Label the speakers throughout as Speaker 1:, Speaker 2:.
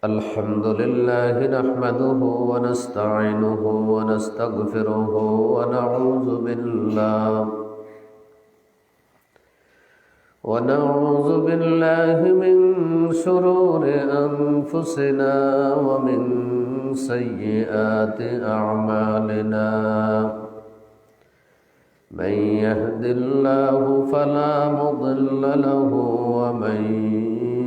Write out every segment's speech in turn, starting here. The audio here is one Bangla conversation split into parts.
Speaker 1: الحمد لله نحمده ونستعينه ونستغفره ونعوذ بالله من شرور أنفسنا ومن سيئات أعمالنا من يهد الله فلا مضل له ومن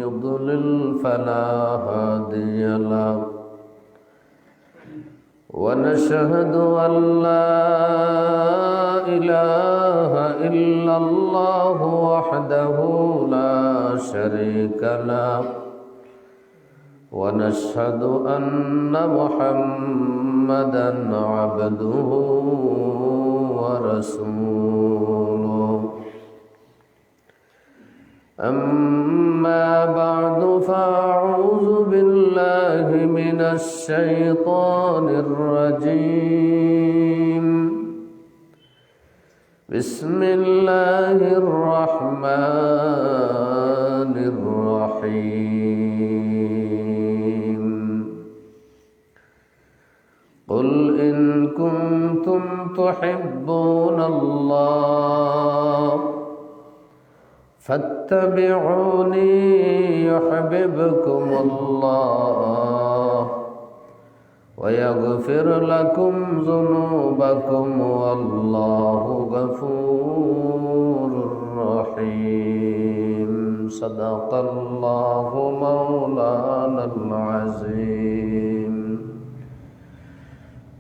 Speaker 1: يضلل فلا هادي له ونشهد أن لا إله إلا الله وحده لا شريك له ونشهد أن محمدا عبده ورسوله أما بعد فأعوذ بالله من الشيطان الرجيم بسم الله الرحمن الرحيم قل إن كنتم تحبون الله فاتبعوني يحببكم الله ويغفر لكم ذنوبكم والله غفور رحيم صدق الله مولانا العظيم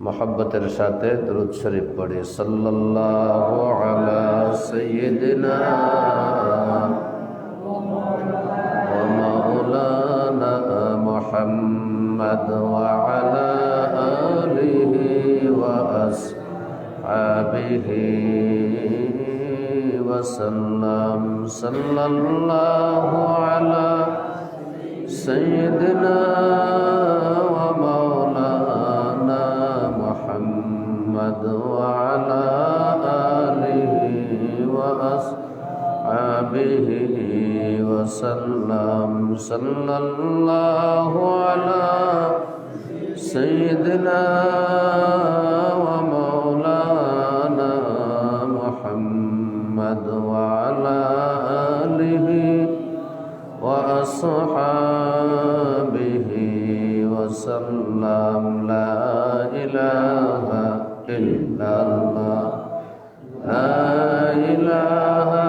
Speaker 1: मोहब्बतेर साथे दुरूद शरीफ पढ़े सल्लल्लाहु अला सय्यिदिना व मौलाना मुहम्मद व अला आलिहि व अस्हाबिहि व सल्लम सल्लल्लाहु अला सय्यिदिना व मौलाना मुहम्मद व अला आलिहि व अस्हाबिहि व सल्लम सल्लल्लाहु अला सय्यिदिना व मौलाना मुहम्मद व अला आलिहि व अस्हाबिहि व सल्लम ला इलाहा इल्लल्लाह ला इलाहा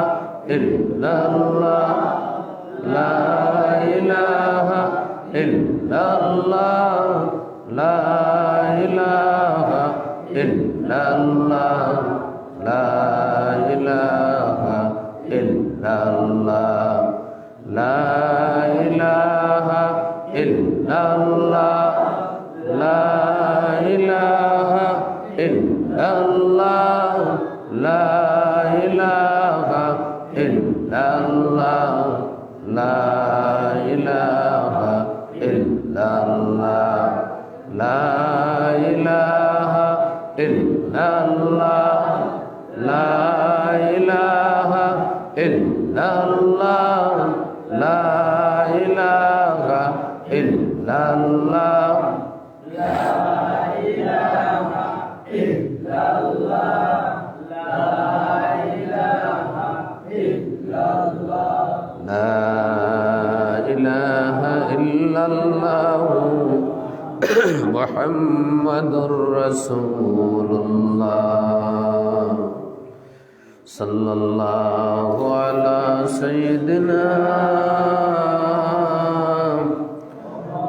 Speaker 1: इल्लल्लाह ला इलाहा इल्लल्लाह ला इलाहा इल्लल्लाह ला इलाहा इल्लल्लाह ला इलाहा इल्लल्लाह ला इलाहा इल्लल्लाह ला इलाहा इल्लल्लाह ला इलाहा इल्लल्लाह ला इलाहा इल्लल्लाह ला इलाहा इल्लल्लाह ला इलाहा इल्लल्लाह मुहम्मदुर रसूलुल्लाह सल्लल्लाहु अला सय्यिदिना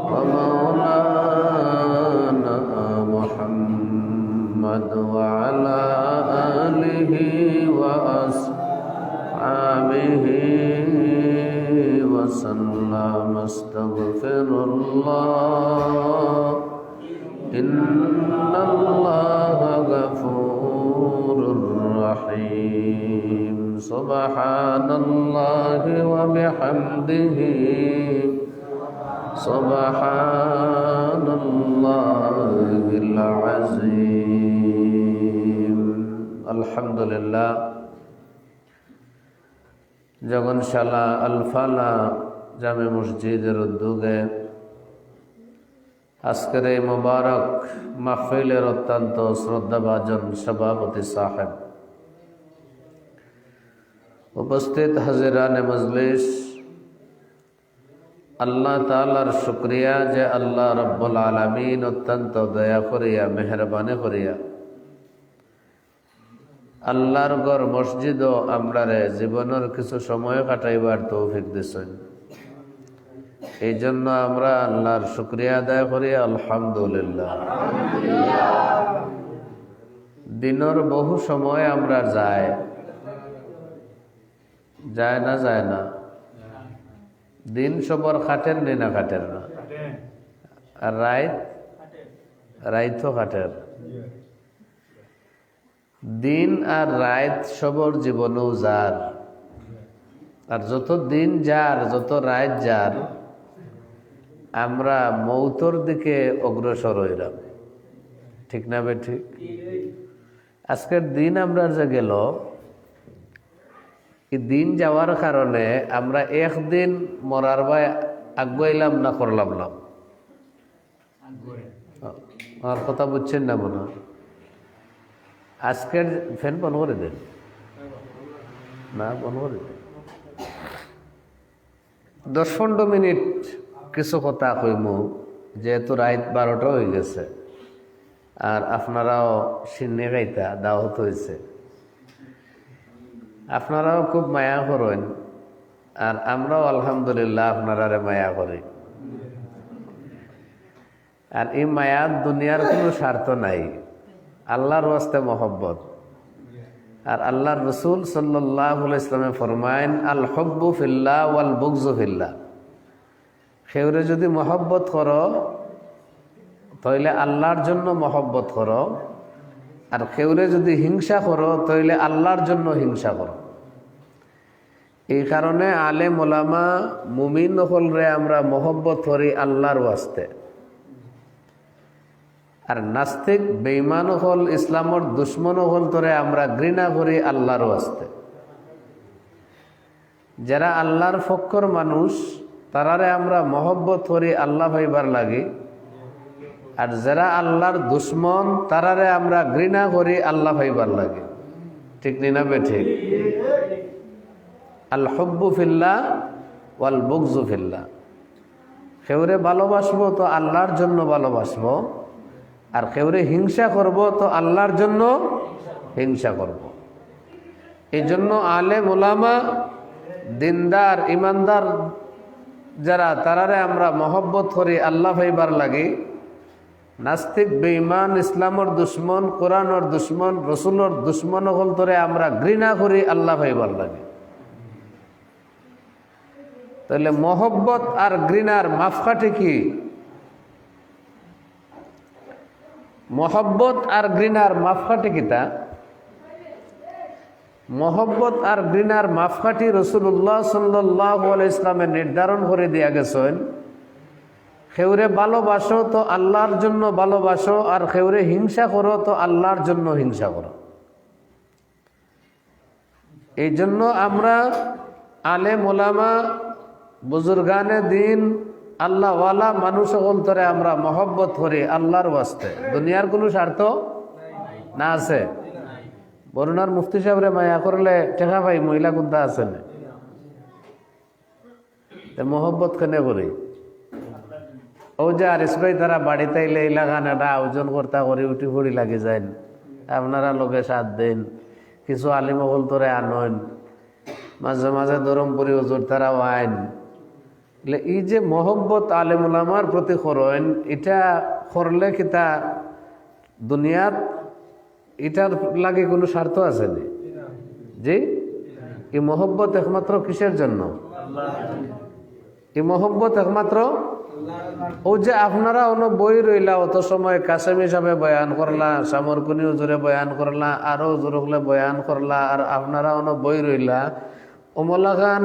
Speaker 1: व मौलाना मुहम्मद व अला आलिहि व अस्हाबिहि व सल्लम अस्तगफिरुल्लाह इन्नल्लाहा गफूरुर रहीम सुब्हानल्लाहि व बिहम्दिही सुब्हानल्लाहिल अज़ीम। अल्हम्दुलिल्लाह जगनशाला अल फाला জামে মসজিদের উদ্যোগে আজকের এই মুবারক মাহফিলের অত্যন্ত শ্রদ্ধাভাজন সভাপতি সাহেব, উপস্থিত হাজিরানে মজলিস, আল্লাহ তাআলার শুকরিয়া যে আল্লাহ রব্বুল আলামিন অত্যন্ত দয়া করিয়া মেহরবানি করিয়া আল্লাহর ঘর মসজিদও আমরারে জীবনের কিছু সময় কাটাইবার তৌফিক দিছেন। এই জন্য আমরা আল্লাহর শুকরিয়া আদায় করি, আলহামদুলিল্লাহ। দিনের বহু সময় আমরা যায় না দিন সবর খাটের নি না খাটের না, আর রাইতও খাটের। দিন আর রাত সবর জীবনেও যার, আর যত দিন যার যত রাত যার আমরা মৌতর দিকে অগ্রসর হইলাম, ঠিক না বে ঠিক? আজকের দিন আমরা যে গেল, এই দিন যাওয়ার কারণে আমরা একদিন মরার ভাই আগুয়াইলাম না করলাম না। আমার কথা বুঝছেন না মনে হয়? আজকের ফ্যান বন্ধ করে দেন না, বন্ধ করে দেন। 10-15 মিনিট কিছু কথা কইমু, যেহেতু রাত 12টা হয়ে গেছে আর আপনারাও সিন্নি খাইতা দাওয়াত হয়েছে। আপনারাও খুব মায়া করেন আর আমরাও আলহামদুলিল্লাহ আপনারারে মায়া করি। আর এই মায়ার দুনিয়ার কোনো স্বার্থ নাই, আল্লাহর ওয়াস্তে মহব্বত। আর আল্লাহর রসুল সাল্লাল্লাহু আলাইহি ওয়াসাল্লাম ফরমায়েন, আল হুব্বু ফিল্লাহ ওয়াল বুগযু ফিল্লাহ। কেউরে যদি মহব্বত করো তাইলে আল্লাহর জন্য মহব্বত করো, আর কেউরে যদি হিংসা করো তাইলে আল্লাহর জন্য হিংসা করো। এই কারণে আলেম ওলামা মুমিন হলরে আমরা মহব্বত করি আল্লাহর ওয়াস্তে, আর নাস্তিক বেঈমান হল ইসলামর দুশ্মন হল তোরে আমরা ঘৃণা করি আল্লাহর ওয়াস্তে। যারা আল্লাহর ফক্কর মানুষ তারারে আমরা মহব্বত করি আল্লাহ ভাইবার লাগি, আর যারা আল্লাহর দুশ্মন তারারে আমরা ঘৃণা করি আল্লাহ ভাইবার লাগে, ঠিক না বে ঠিক? আল হুব্বু ফিল্লাহ ওয়াল বুগযু ফিল্লাহ। কেউরে ভালোবাসবো তো আল্লাহর জন্য ভালোবাসবো, আর কেউরে হিংসা করব তো আল্লাহর জন্য হিংসা করব। এই জন্য আলেম ওলামা দিনদার ইমানদার যারা তারারে আমরা মহব্বত করি আল্লাহ ভাইবার লাগে। নাস্তিক বেঈমান ইসলামর দুশ্মন কোরআনর দুশ্মন রসুলর দুশ্মন হল তোরে আমরা ঘৃণা করি আল্লাহ ভাইবার লাগে। তাহলে মহব্বত আর ঘৃণার মাপকাঠি কি? মহব্বত আর ঘৃণার মাপকাঠি কিতা? মহব্বত আর ঘৃণার মাপকাঠি রাসূলুল্লাহ সাল্লাল্লাহু আলাইহি ওয়াসাল্লামের নির্ধারণ করে দিয়া গেছেন। কেউরে ভালোবাসো তো আল্লাহর জন্য ভালোবাসো, আর কেউরে হিংসা করো তো আল্লাহর জন্য হিংসা করো। এই জন্য আমরা আলেম ওলামা বুজুর্গানে দিন আল্লাহওয়ালা মানুষ অন্তরে আমরা মহব্বত করি আল্লাহর ওয়াস্তে, দুনিয়ার কোনো স্বার্থ না আছে। বরুণার মুফতি সাহেবরে মায়া করলে টেকা ভাই মহিলা কোনটা আছে না, মহব্বত কেনে করি? ও যে আর ভাই তারা বাড়িতে এলে এলাকানেটা আয়োজন করতা করে উঠি পড়ি লাগে যান, আপনারা লোকে সাথ দেন, কিছু আলিমহল তোরে আনন, মাঝে মাঝে ধরমপুরি হুজুর তারাও আইন। এই যে মহব্বত আলেম উলামার প্রতি করেন, এটা করলে কিতা দুনিয়াত এটার লাগে কোনো স্বার্থ আছে নি? জি, এই মহব্বত একমাত্র কিসের জন্য? এই মহব্বত একমাত্র ও যে আপনারা অন্য বই রইলা, অত সময় কাসেম হিসাবে বয়ান করলা, সামরকুনি হুজুরে বয়ান করলা, আরো হুজুর হলে বয়ান করলা, আর আপনারা অন্য বই রইলা। অমলাখান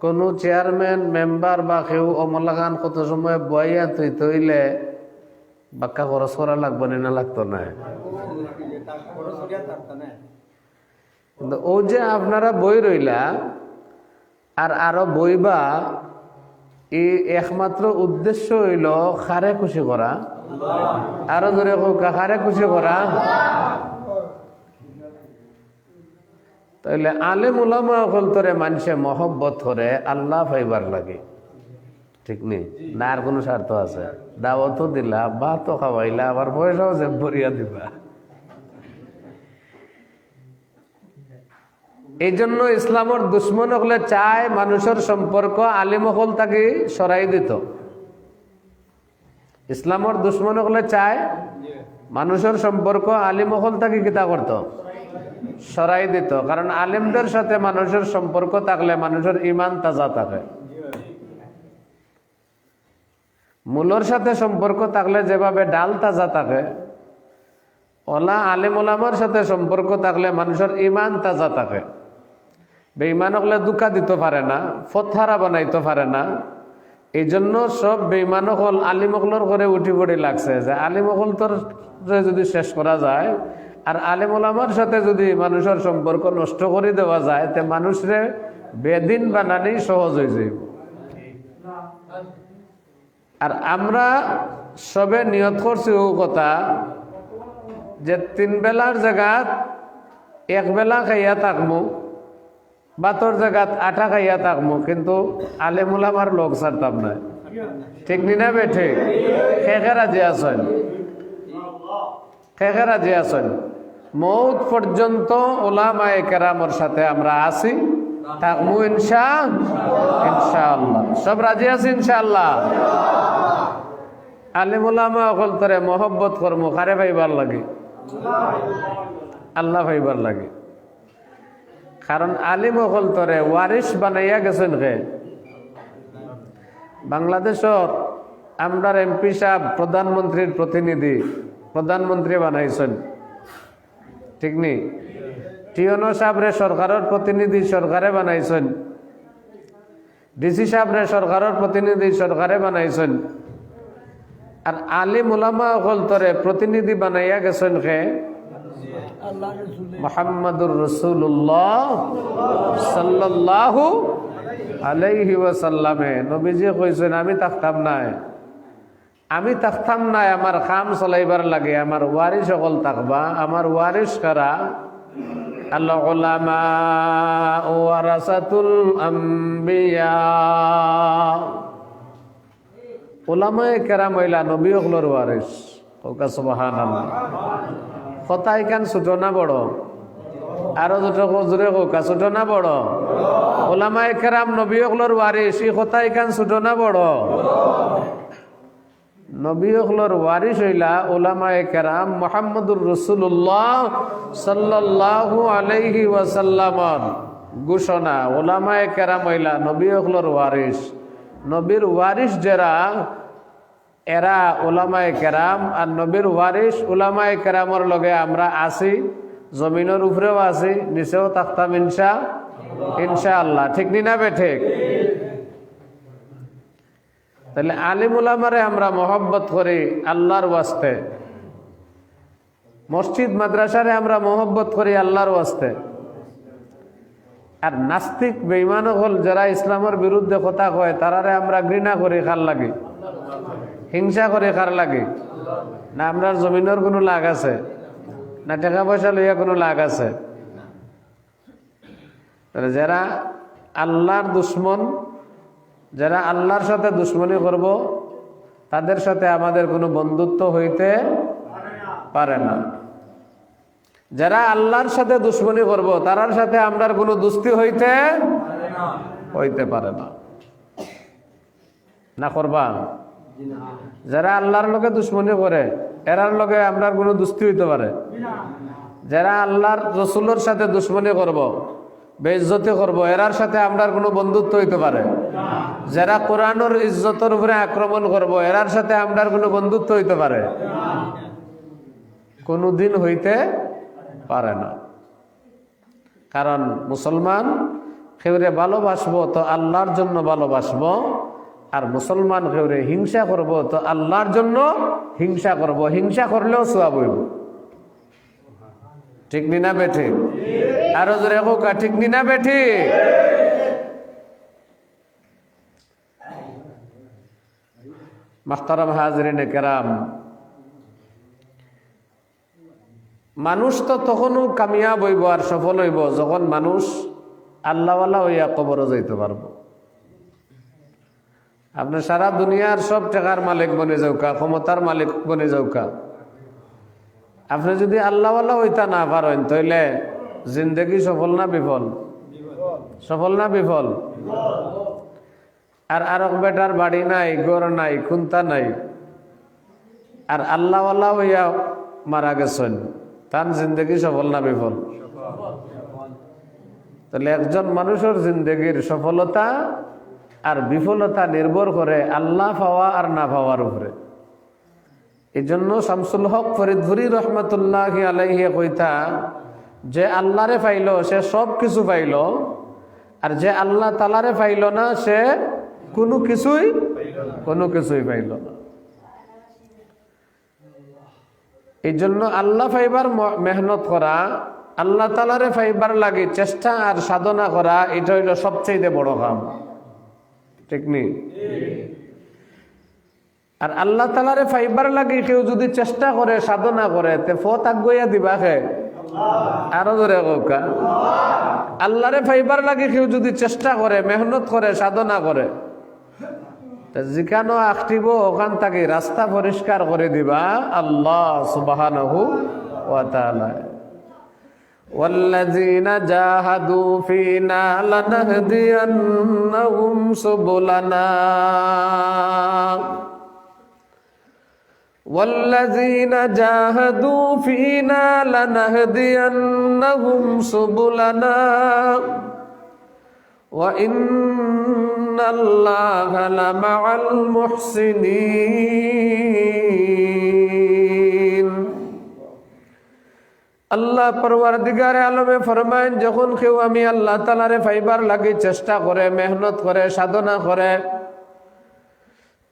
Speaker 1: কোনো চেয়ারম্যান মেম্বার বা কেউ অমলাখান কত সময় বইয়া তুই তৈলে বাক্কা খরচ করা লাগবে না, লাগতো না? কিন্তু ও যে আপনারা বই রইলা আর আরো বইবা, এই একমাত্র উদ্দেশ্য হইল খারে খুশি করা। আরো জোরে হোক, কাহারে খুশি করা? তাইলে আলেম উলামা হল তোরে মানুষে মহব্বত করে আল্লাহ পাইবার লাগে, ঠিক নেই না? আর কোনো স্বার্থ আছে? দাওয়াতও দিলা, ভাতও খাওয়াইলা, আবার পয়সাও যে ভরিয়া দিবা। এই জন্য ইসলামের দুশ্মন হলে চায় মানুষের সম্পর্ক আলিম হল তাকে সরাই দিত। ইসলামের দুশ্মন হলে চায় মানুষের সম্পর্ক আলিম হল তাকে কিতা করত? সরাই দিত। কারণ আলিমদের সাথে মানুষের সম্পর্ক থাকলে মানুষের ইমান তাজা থাকে। মূলর সাথে সম্পর্ক থাকলে যেভাবে ডাল তাজা থাকে, ওলা আলিম ওলামার সাথে সম্পর্ক থাকলে মানুষের ইমান তাজা থাকে। বেঈমান হলে দুঃখা দিতে পারে না, ফতহারা বানাইতে পারে না। এই জন্য সব বেঈমান হল আলিম হলর করে উঠি পড়ি লাগছে যে আলিম হল তোর যদি শেষ করা যায় আর আলিম ওলামার সাথে যদি মানুষের সম্পর্ক নষ্ট করে দেওয়া যায়, তে মানুষরে বেদিন বানানি সহজ হয়ে যাইব। আর আমরা সবে নিয়ত করছি ও কথা যে 3 বেলার জায়গাত 1 বেলা খাইয়া থাকমু, বাতর জায়গাত 8 খাইয়া থাকমু, কিন্তু আলেম উলামার লোক ছাড়তাম না। ঠিক নি না বেঠে? খেখেরা যে আছেন, খেখেরা যে আছেন, মৌত পর্যন্ত ওলামায়ে কেরামের সাথে আমরা আছি, থাকমু ইনশাআল্লাহ। সব রাজি আছি ইনশাআল্লাহ। আলিম উলামা অকল তরে মহব্বত করমু, কারে ভাইবার লাগে? আল্লাহ ভাইবার লাগে। কারণ আলিম অকল তরে ওয়ারিস বানাইয়া গেছেন কে? বাংলাদেশর আমরার এমপি সাহেব প্রধানমন্ত্রীর প্রতিনিধি, প্রধানমন্ত্রী বানাইছেন, ঠিক নি? টিওনো সাহেবরে সরকারের প্রতিনিধি সরকারে বানাইছেন, ডিসি সাহেবরে সরকারের প্রতিনিধি সরকারে বানাইছেন। আর আলিম উলামা হল তরে প্রতিনিধি বানাইয়া গেছেন কে? মুহাম্মাদুর রাসূলুল্লাহ সাল্লাল্লাহু আলাইহি ওয়াসাল্লামে। নবীজি কইছেন আমি থাকতাম না, আমার কাম চলাইবার লাগে, আমার ওয়ারিস সকল থাকবা। আমার ওয়ারিস কারা? আল উলামা ওয়ারাসাতুল আম্বিয়া। উলামায়ে কেরাম হইলা নবী হলর ওয়ারিস। ওকা সুবহানাল্লাহ। কথা এখান ছোট না বড়? আরো জোরে কোকা, ছোট না বড়? উলামায়ে কেরাম নবী হলর ওয়ারিস, এই কথা এখান ছোট না বড়? নবী হলর ওয়ারিস হইলা উলামায়ে কেরাম মুহাম্মদুর রাসূলুল্লাহ সাল্লাল্লাহু আলাইহি ওয়াসাল্লামর ঘোষণা। উলামায়ে কেরাম হইলা নবী হলর ওয়ারিস। নবীর ওয়ারিস যারা এরা উলামায়ে কেরাম, আর নবীর ওয়ারিস উলামায়ে কেরামর লগে আমরা আছি, জমিনের উপরেও আছি, নিচেও থাকতাম ইনশাআল্লাহ। ঠিক নি না বেঠিক? তাহলে আলিম উলামারে আমরা মহব্বত করি আল্লাহর ওয়াস্তে, মসজিদ মাদ্রাসারে আমরা মহব্বত করি আল্লাহর ওয়াস্তে। আর নাস্তিক বেঈমান হল যারা ইসলামের বিরুদ্ধে কথা কয়, তারারে আমরা ঘৃণা করি কার লাগে? হিংসা করে কার লাগে? না আমরার জমিনের কোনো লাগ আছে? না টাকা পয়সা লইয়া কোনো লাগ আছে? যারা আল্লাহর দুশ্মন, যারা আল্লাহর সাথে দুশ্মনী করব, তাদের সাথে আমাদের কোনো বন্ধুত্ব হইতে পারে না। যারা আল্লাহর সাথে দুশ্মনী করব, তার সাথে আমরার কোনো দোস্তি হইতে পারে না। না করবা? যারা আল্লাহর লগে দুশ্মনী করে, এরার লগে আমরার কোনো দোস্তি হইতে পারে? যারা আল্লাহর রসুলের সাথে দুশ্মনী করব, বেইজ্জতি করব, এরার সাথে আমরার কোনো বন্ধুত্ব হইতে পারে? যারা কোরআনের ইজ্জতের উপরে আক্রমণ করব, এরার সাথে আমরার কোনো বন্ধুত্ব হইতে পারে? কোনোদিন হইতে পারে না। কারণ মুসলমান কেউরে ভালোবাসবো তো আল্লাহর জন্য ভালোবাসবো, আর মুসলমান কেউরে হিংসা করব তো আল্লাহর জন্য হিংসা করব। হিংসা করলেও সওয়াব হইব। ঠিক নি না বেঠি? আরো জোরে কোকা, ঠিক নি না বেঠি? মাহতারাম হাজরিনে কেরাম, মানুষ তো তখনও কামিয়াব হইব আর সফল হইব যখন মানুষ আল্লাহওয়ালা হইয়া কবরও যাইতে পারবো। আপনি সারা দুনিয়ার সব টাকার মালিক বনে যাওকা, ক্ষমতার মালিক বনে যাওকা, আপনি যদি আল্লাহওয়ালা হইতা না পারেন তাইলে জিন্দগি সফল না বিফল? সফল না বিফল? আর আরক বেটার বাড়ি নাই, ঘর নাই, খুন্তা নাই, আর আল্লাহওয়ালা হইয়া মারা গেছেন, তার জিন্দগি সফল না বিফল? তাহলে একজন মানুষের জিন্দগির সফলতা আর বিফলতা নির্ভর করে আল্লাহ পাওয়া আর না পাওয়ার উপরে। এই জন্য শামসুল হক ফরিদপুরি রহমতুল্লাহি আলাইহি কইতা, যে আল্লাহরে পাইল সে সব কিছু পাইল, আর যে আল্লাহ তালারে পাইল না সে কোনো কিছুই পাইল না। এই জন্য আল্লাহ পাইবার মেহনত করা, আল্লাহ তালারে পাইবার লাগে চেষ্টা আর সাধনা করা, এটা হইল সবচেয়ে বড় কাম, ঠিক নেই? আর আল্লাহ তালারে পাইবার লাগে কেউ যদি চেষ্টা করে সাধনা করে তে ফত আগুয়া দিবা খে আরো ধরে কোকা। আল্লাহরে পাইবার লাগে কেউ যদি চেষ্টা করে, মেহনত করে, সাধনা করে, যেখানে আখটিব ওখান থেকে রাস্তা পরিষ্কার করে দিবা আল্লাহ সুবহানাহু ওয়া তাআলা। ওয়াল্লাযীনা জাহাদু ফীনা লানাহদিয়ান্নাহুম সুবুলানা ওয়াল্লাযীনা জাহাদু ফীনা লানাহদিয়ান্নাহুম সুবুলানা ওয়া ইন্নাল্লাহা লামাআল মুহসিনিন। আল্লাহ পরওয়ারদিগারে আলমে ফরমায়েন, যখন কেউ আমি আল্লাহ তাআলারে পাইবার লাগি চেষ্টা করে, মেহনত করে, সাধনা করে,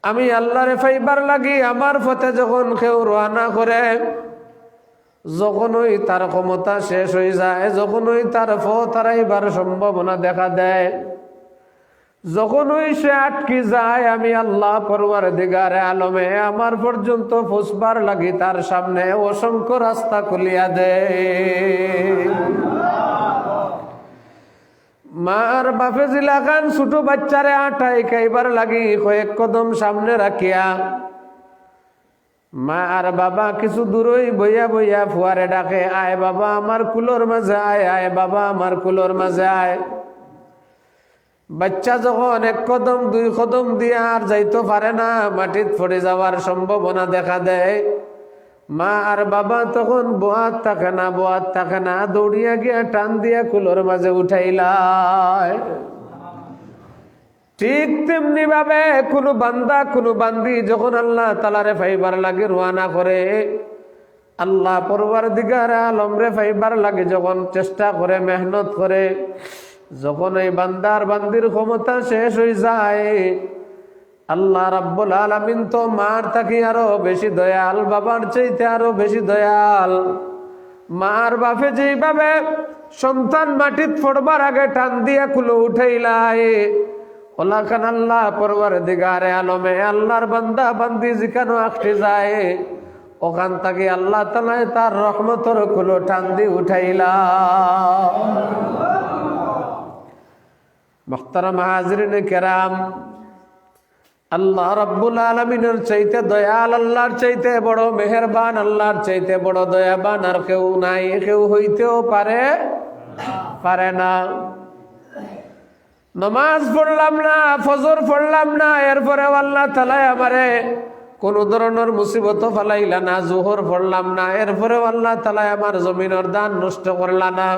Speaker 1: আমি আল্লাহরে পাইবার লাগি আমার পথে যখন কেউ রওনা করে, যখনই তার ক্ষমতা শেষ হয়ে যায়, যখনই তার পথ হারাইবার সম্ভাবনা দেখা দেয়, যখনই সে আটকে যায়, আমি আল্লাহ পরওয়ারদিগারে আলমে আমার পর্যন্ত পৌঁছবার লাগি তার সামনে অসংখ্য রাস্তা খুলিয়া দেয়। মার বাপে জিলা খান ছোট বাচ্চারে আটাই খাইবার লাগি কয়েক কদম সামনে রাখিয়া মা আর বাবা কিছু দূরই বইয়া বইয়া ফুয়ারে ডাকে, আয় বাবা আমার কুলোর মাঝে আয়, আয় বাবা আমার কুলোর মাঝে আয়। বাচ্চা যখন এক কদম দুই কদম দিয়ে আর যাইতে পারে না, মাটিত পড়ে যাওয়ার সম্ভাবনা দেখা দেয়, মা আর বাবা তখন বোয়াত থাকে না, দৌড়িয়া গিয়া টান দিয়া কুলোর মাঝে উঠাইলায়। ঠিক তেমনি ভাবে কোনো বান্দা কোনো বান্দি যখন আল্লাহ তাআলারে পাইবার লাগে রওনা করে, আল্লাহ পরওয়ারদিগার আলমরে পাইবার লাগে যখন চেষ্টা করে, মেহনত করে, যখন এই বান্দার বান্দির ক্ষমতা শেষ হয়ে যায়, আল্লাহ রাব্বুল আলামিন তো মার থাকি আরো বেশি দয়াল, বাবার চাইতে আরো বেশি দয়াল। মার বাপে যেইভাবে সন্তান মাটিত পড়বার আগে টান দিয়া কুলো উঠাইলাই, ওলাখান আল্লাহ পরওয়ারদিগারে আলমে আল্লাহর বান্দা বান্দি যেখানে আটকে যায়, ওখান থেকে আল্লাহ তাআলা তার রহমতের কুলো টান দিয়ে উঠাইলা। মুহতারাম হাজিরিন কেরাম, আল্লাহ রাব্বুল আলামিনের চাইতে দয়াল, আল্লাহর চাইতে বড় মেহেরবান, আল্লাহর চাইতে বড় দয়াবান আর কেউ নাই, কেউ হইতেও পারে না। নামাজ পড়লাম না, ফজর পড়লাম না, এরপরে আল্লাহ তাআলা আমারে কোন ধরনের মুসিবত ফালাইলা না। জোহর পড়লাম না, এরপরে আল্লাহ তাআলা আমার জমিনের দান নষ্ট করলা না।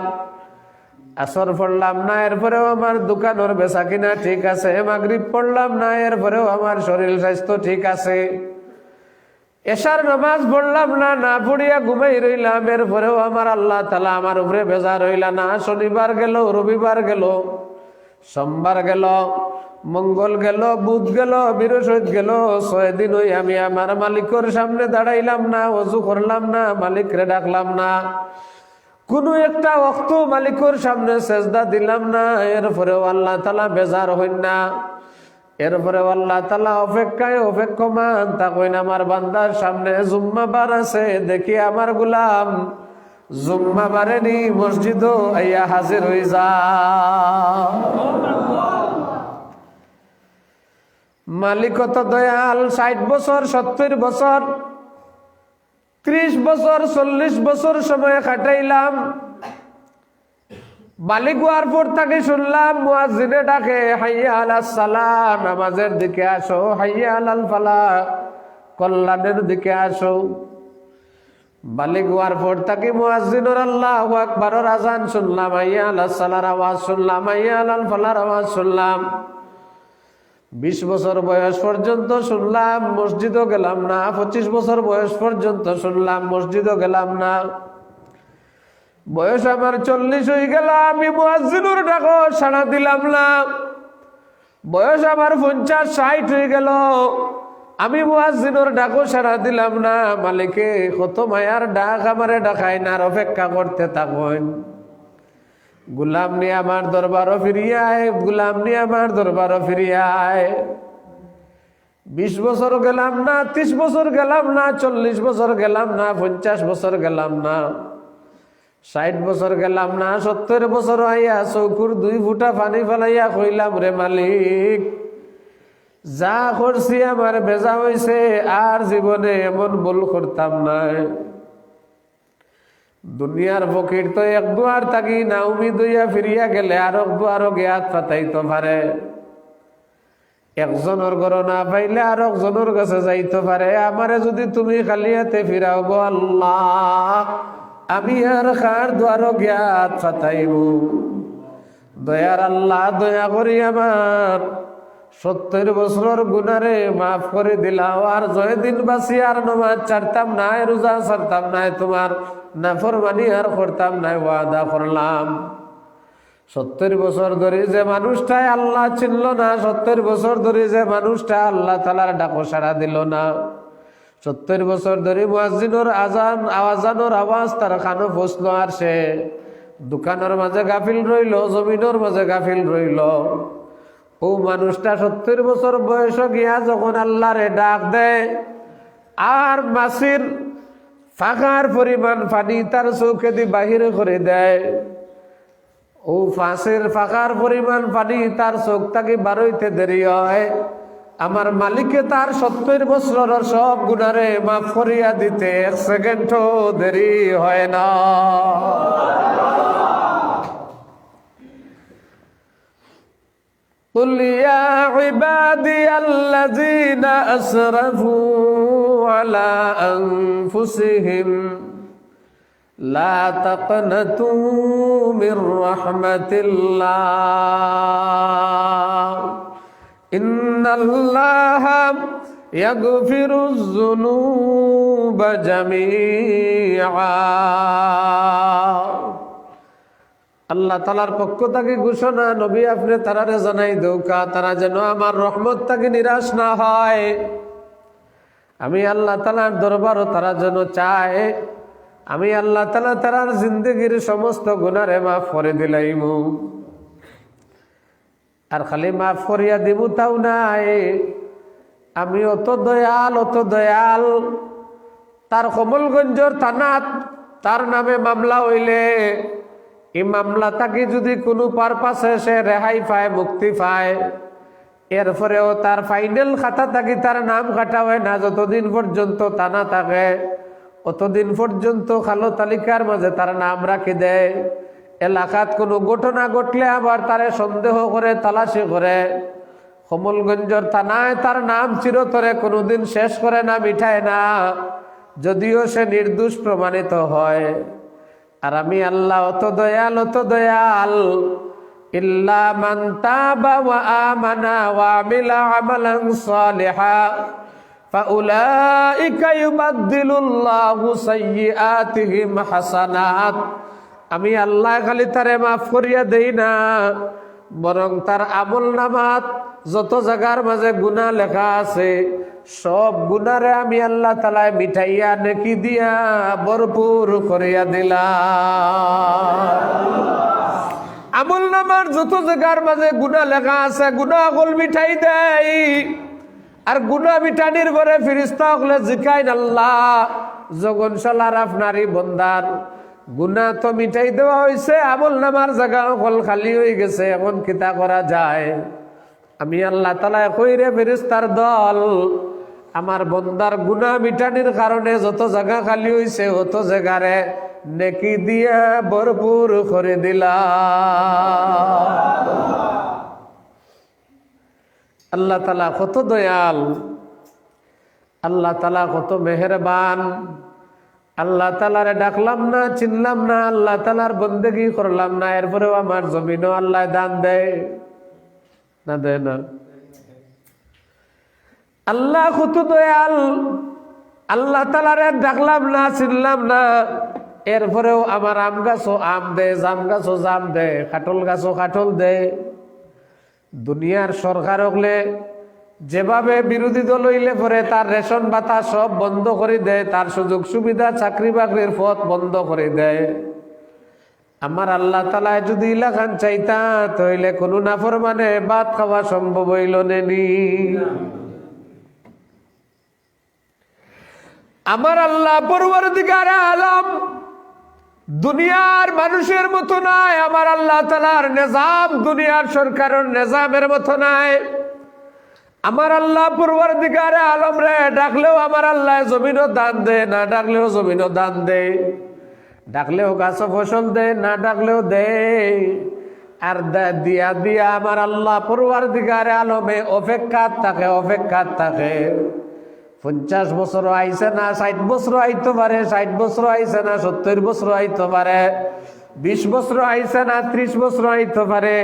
Speaker 1: আসর পড়লাম না, এরপরেও আমার দোকানের বেচা কিনা ঠিক আছে। মাগরিব পড়লাম না, এরপরেও আমার শরীর স্বাস্থ্য ঠিক আছে। এশার নামাজ পড়লাম না, না পড়িয়া ঘুমাই রইলাম, এরপরেও আমার আল্লাহ তাআলা আমার উপরে বেজার হইলা না। শনিবার গেল, রবিবার গেল, সোমবার গেল, মঙ্গল গেল, বুধ গেল, বৃহস্পতি গেল, 6 দিন ওই আমি আমার মালিকের সামনে দাঁড়াইলাম না, ওযু করলাম না, মালিকরে ডাকলাম না, কোনো একটা ওয়াক্ত মালিকের সামনে সেজদা দিলাম না। এরপরেও আল্লাহ তাআলা বেজার হইন না। এরপরে আল্লাহ তাআলা অপেক্ষমান থাকেন আমার বান্দার সামনে জুম্মাবার আছে, দেখি আমার গোলাম জুম্মা বারেনি মসজিদ আইয়া হাজির হয়ে যা। মালিক কত দয়াল, 60 বছর 70 বছর 30 বছর 40 বছর সময় কাটাইলাম। মালিক হওয়ার পর তাকে শুনলাম মুয়াজ্জিনে ডাকে, হাইয়া আলাস সালাহ, নামাজের দিকে আসো, হাইয়া আলাল ফালাহ, কল্যাণের দিকে আসো। মালিক হওয়ার পর তাকে মুয়াজ্জিনের আল্লাহু আকবারের আযান শুনলাম, হাইয়া আলাস সালাহর আওয়াজ শুনলাম, হাইয়া আলাল ফালাহর আওয়াজ শুনলাম। 20 বছর বয়স পর্যন্ত শুনলাম, মসজিদও গেলাম না। 25 বছর বয়স পর্যন্ত শুনলাম, মসজিদও গেলাম না। বয়স আমার 40 হয়ে গেল, আমি মুয়াজ্জিনের ডাকো সাড়া দিলাম না। বয়স আমার 50-60 হয়ে গেল, আমি মুয়াজ্জিনের ডাকো সাড়া দিলাম না। মালিকে কত মায়ার ডাক আমারে ডাকায় না, আর অপেক্ষা করতে থাকেন। গুলাম নিয়ে আমার দরবারও ফিরিয়ায়, গুলাম নিয়ে আমার দরবারও ফিরিয়ায়। 20 বছর গেলাম না, 30 বছর গেলাম না, 40 বছর গেলাম না, 50 বছর গেলাম না, 60 বছর গেলাম না, 70 বছর আইয়া চৌকুর 2 ফুটা পানি ফেলাইয়া কইলাম, রে মালিক, যা করছি আমার বেজা হয়েছে, আর জীবনে এমন ভুল করতাম না। দুনিয়ার ফকির তো এক দুয়ার থাকি না উমিদ হইয়া ফিরিয়া গেলে আর দুয়ারও জ্ঞাত পাতাইতে পারে। একজনের ঘর না পাইলে আর একজনের কাছে যাইতে পারে। আমারে যদি তুমি খালি হাতে ফিরাও গো আল্লাহ, আমি আর কার দুয়ারও জ্ঞাত পাতাইব। দয়ার আল্লাহ, দয়া করি আমার 70 বছরের গুনারে মাফ করে দিলাও। আর জয়দিন বাসি আর নমাজ ছাড়তাম না, রোজা ছাড়তাম না, তোমার নাফরমানি আর করতাম না, ওয়াদা করলাম। 70 বছর ধরে যে মানুষটাই আল্লাহ চিনল না, 70 বছর ধরে যে মানুষটা আল্লাহ তাআলার ডাকো সাড়া দিল না, 70 বছর ধরে মুয়াজ্জিনের আজানোর আওয়াজ তার কানে পৌঁছল, আর সে দোকানের মাঝে গাফিল রইল, জমিনের মাঝে গাফিল রইল। ও মানুষটা 70 বছর বয়স গিয়া যখন আল্লাহরে ডাক দেয়, আর মাসির ফাঁকার পরিমাণ পানি তার চোখে দিয়ে বাহিরে করে দেয়, ও ফাঁসের ফাঁকার পরিমাণ পানি তার চোখ তাকে বারইতে দেরি হয়, আমার মালিকে তার 70 বছরের সব গুনারে মাফ করিয়া দিতে 1 সেকেন্ডও দেরি হয় না। قل يا عبادي الذين أسرفوا على أنفسهم لا تقنطوا من رحمة الله إن الله يغفر الذنوب جميعا। আল্লাহ তাআলার পক্ষ থেকে ঘোষণা, নবী আপনি তারারে জানাই দৌকা, তারা যেন আমার রহমত থেকে নিরাশ না হয়। আমি আল্লাহ তাআলার দরবারও তারা যেন চায়, আমি আল্লাহ তাআলা তারার জিন্দগির সমস্ত গুনারে মাফ করে দিলাইমু। আর খালি মাফ করিয়া দিব তাও নাই, আমি অত দয়াল, অত দয়াল, তার কমলগঞ্জর থানাত তার নামে মামলা হইলে এই মামলা তাকে যদি কোনো পারপাসে সে রেহাই পায়, মুক্তি পায়, এরপরেও তার ফাইনাল খাতা থাকি তার নাম কাটা হয় না। যতদিন পর্যন্ত থানা থাকে অতদিন পর্যন্ত কালো তালিকার মাঝে তার নাম রাখি দেয়। এলাকাত কোনো ঘটনা ঘটলে আবার তারে সন্দেহ করে, তালাশি করে। কমলগঞ্জর থানায় তার নাম চিরতরে কোনোদিন শেষ করে না, মিঠায় না, যদিও সে নির্দোষ প্রমাণিত হয়। আর আমি আল্লাহ অত দয়াল, অত দয়াল, ইল্লা মান তাবা ওয়া আমানা ওয়া আমিলা আমালান সালিহা ফাউলাইকা ইউবাদদিলুল্লাহু সাইয়্যাতিহিম হাসানাত। আমি আল্লাহ খালি তারে মাফ করিয়া দেই না, বরং তার আমল নামাত যত জায়গার মাঝে গুনাহ লেখা আছে সব গুনারে আমি আল্লাহ তাআলা মিঠাইয়া নেকি দিয়া ভরপুর করিয়া দিলাম। আমল নামার যত জায়গার মাঝে গুনাহ লেখা আছে গুনাহ গুল মিঠাই দেয়। আর গুনাহ মিটানির পরে ফেরেশতা হলে জিকাইন, আল্লাহ জগন সালার আপনারই বন্দার গুনাহ তো মিটাই দেওয়া হয়েছে, আমল নামার জায়গা অকল খালি হয়ে গেছে। এখন কিতা করা যায়? আমি আল্লাহ তাআলা কইরে ফেরেশতার দল, আমার বন্দার গুনাহ মিটানির কারণে যত জায়গা খালি হয়েছে অত জায়গারে নেকি দিয়া ভরপুর করে দিলাম। আল্লাহ তাআলা কত দয়াল, আল্লাহ তাআলা কত মেহেরবান। আল্লাহ তাআলারে ডাকলাম না, চিনলাম না, আল্লাহ তাআলার বন্দেগি করলাম না, এরপরেও আমার জমিনও আল্লাহ দান দেয় না? দেয় না? আল্লাহ কত দয়াল। আল্লাহ তাআলারে ডাকলাম না, চিনলাম না, এরপরেও আমার আম গাছও আম দে, জাম গাছও জাম দে, কাঠল গাছও কাঠল দে। দুনিয়ার সরকার হলে যেভাবে বিরোধী দল হইলে পরে তার রেশন ভাতা সব বন্ধ করে দেয়, তার সুযোগ সুবিধা চাকরি বাকরির পথ বন্ধ করে দেয়। আমার আল্লাহ তাআলা যদি ইলাকান চাইতা তাহলে কোনো নাফরমানে ভাত খাওয়া সম্ভব হইল নেনি। আমার আল্লাহ পরওয়ারদিগারে আলম দুনিয়ার মানুষের মতো নাই। আমার আল্লাহ তাআলার নিজাম দুনিয়ার সরকারের নিজামের মতো নাই। আমার আল্লাহ পরওয়ারদিগারে আলম রে ডাকলেও আমার আল্লাহ জমিনও দান দে, না ডাকলেও জমিনও দান দে, ডাকলেও গাছ ফসল দে, না ডাকলেও দে। আর দিয়া দিয়া আমার আল্লাহ পরওয়ারদিগারে আলমে অপেক্ষাত থাকে, অপেক্ষাত থাকে। 50 বছর আইছে না 60 বছর আইতে পারে, 60 বছর আইছে না 70 বছর আইতে পারে, 20 বছর আইছে না 30 বছর আইতে পারে।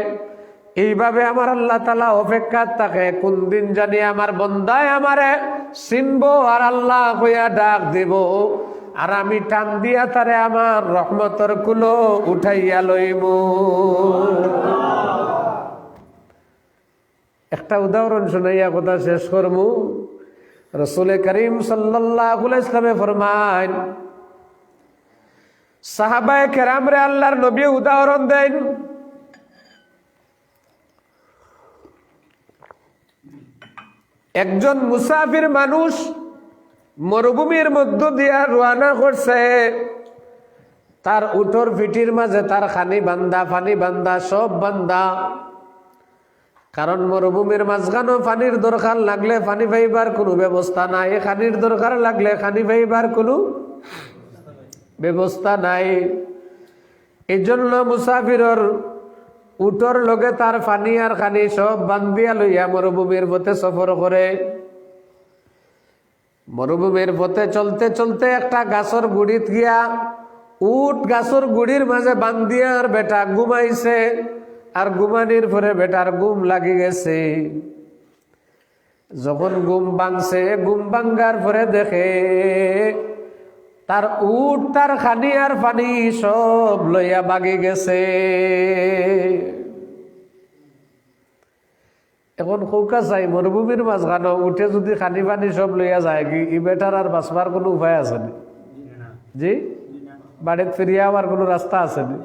Speaker 1: এইভাবে আমার আল্লাহ তাআলা অপেক্ষাত থাকে কোন দিন জানি আমার বন্দায় আমারে চিনবো আর আল্লাহ কইয়া ডাক দিব, আর আমি টান দিয়া তারে আমার রহমতের কুলো উঠাইয়া লইব। একটা উদাহরণ শুনাইয়া কথা শেষ করবো। রাসূল করিম সাল্লাল্লাহু আলাইহি ওয়াসাল্লামে ফরমান, সাহাবায়ে কেরামরে আল্লাহর নবী উদাহরণ দেন। একজন মুসাফির মানুষ মরুভূমির মধ্য দিয়া রওনা করছে। তার উটর পিঠির মাঝে তার খানি বান্দা, পানি বান্দা, সব বান্দা। কারণ মরুভূমির মাঝখানো পানির দরকার লাগলে পানি পাইবার কোনো ব্যবস্থা নাই, খানির দরকার লাগলে খানি পাইবার কোনো ব্যবস্থা নাই। এই জন্য মুসাফিরর উটর লগে তার পানি আর খানি সব বান্ধিয়া লইয়া মরুভূমির পথে সফর করে। মরুভূমির পথে চলতে চলতে একটা গাছর গুড়িত গিয়া উট গাছর গুড়ির মাঝে বান্ধিয়া আর বেটা ঘুমাইছে। আর ঘুমানির পরে বেটার ঘুম লাগি গেছে। যখন ঘুম ভাঙছে, ঘুম ভাঙ্গার পরে দেখে তার উট তার খানি আর পানি সব লইয়া বাগি গেছে। এখন কৌকা চাই মরুভূমির মাঝখানে উঠে যদি খানি পানি সব লইয়া যায়, কি ই বেটার আর বাঁচবার কোনো উপায় আছে নি? জি, বাড়িতে ফিরিয়া আবার কোনো রাস্তা আছে নি?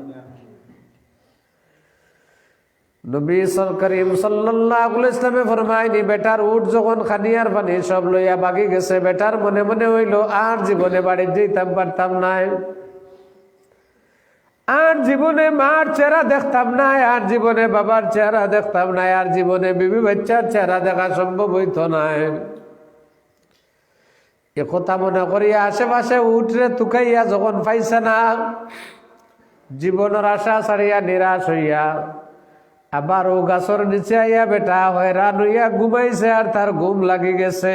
Speaker 1: নবী করিম সাল্লাল্লাহু আলাইহি ওয়াসাল্লামে ফরমায়নি, বেটার উট যখন খানি আর পানি সব লইয়া বাগি গেছে, বেটার মনে মনে হইল আর জীবনে বাড়িতে যেতাম পারতাম নাই, আর জীবনে মার চেহারা দেখতাম না, আর জীবনে বাবার চেহারা দেখতাম না, আর জীবনে বিবি বাচ্চার চেহারা দেখা সম্ভব হইত না। এ কথা মনে করিয়া আশেপাশে উঠরে তুকাইয়া যখন পাইছে না, জীবনের আশা ছাড়িয়া নিরাশ হইয়া আবার ও গাছর নিচে আইয়া বেটা হয়রান হইয়া ঘুমাইছে, আর তার ঘুম লাগি গেছে।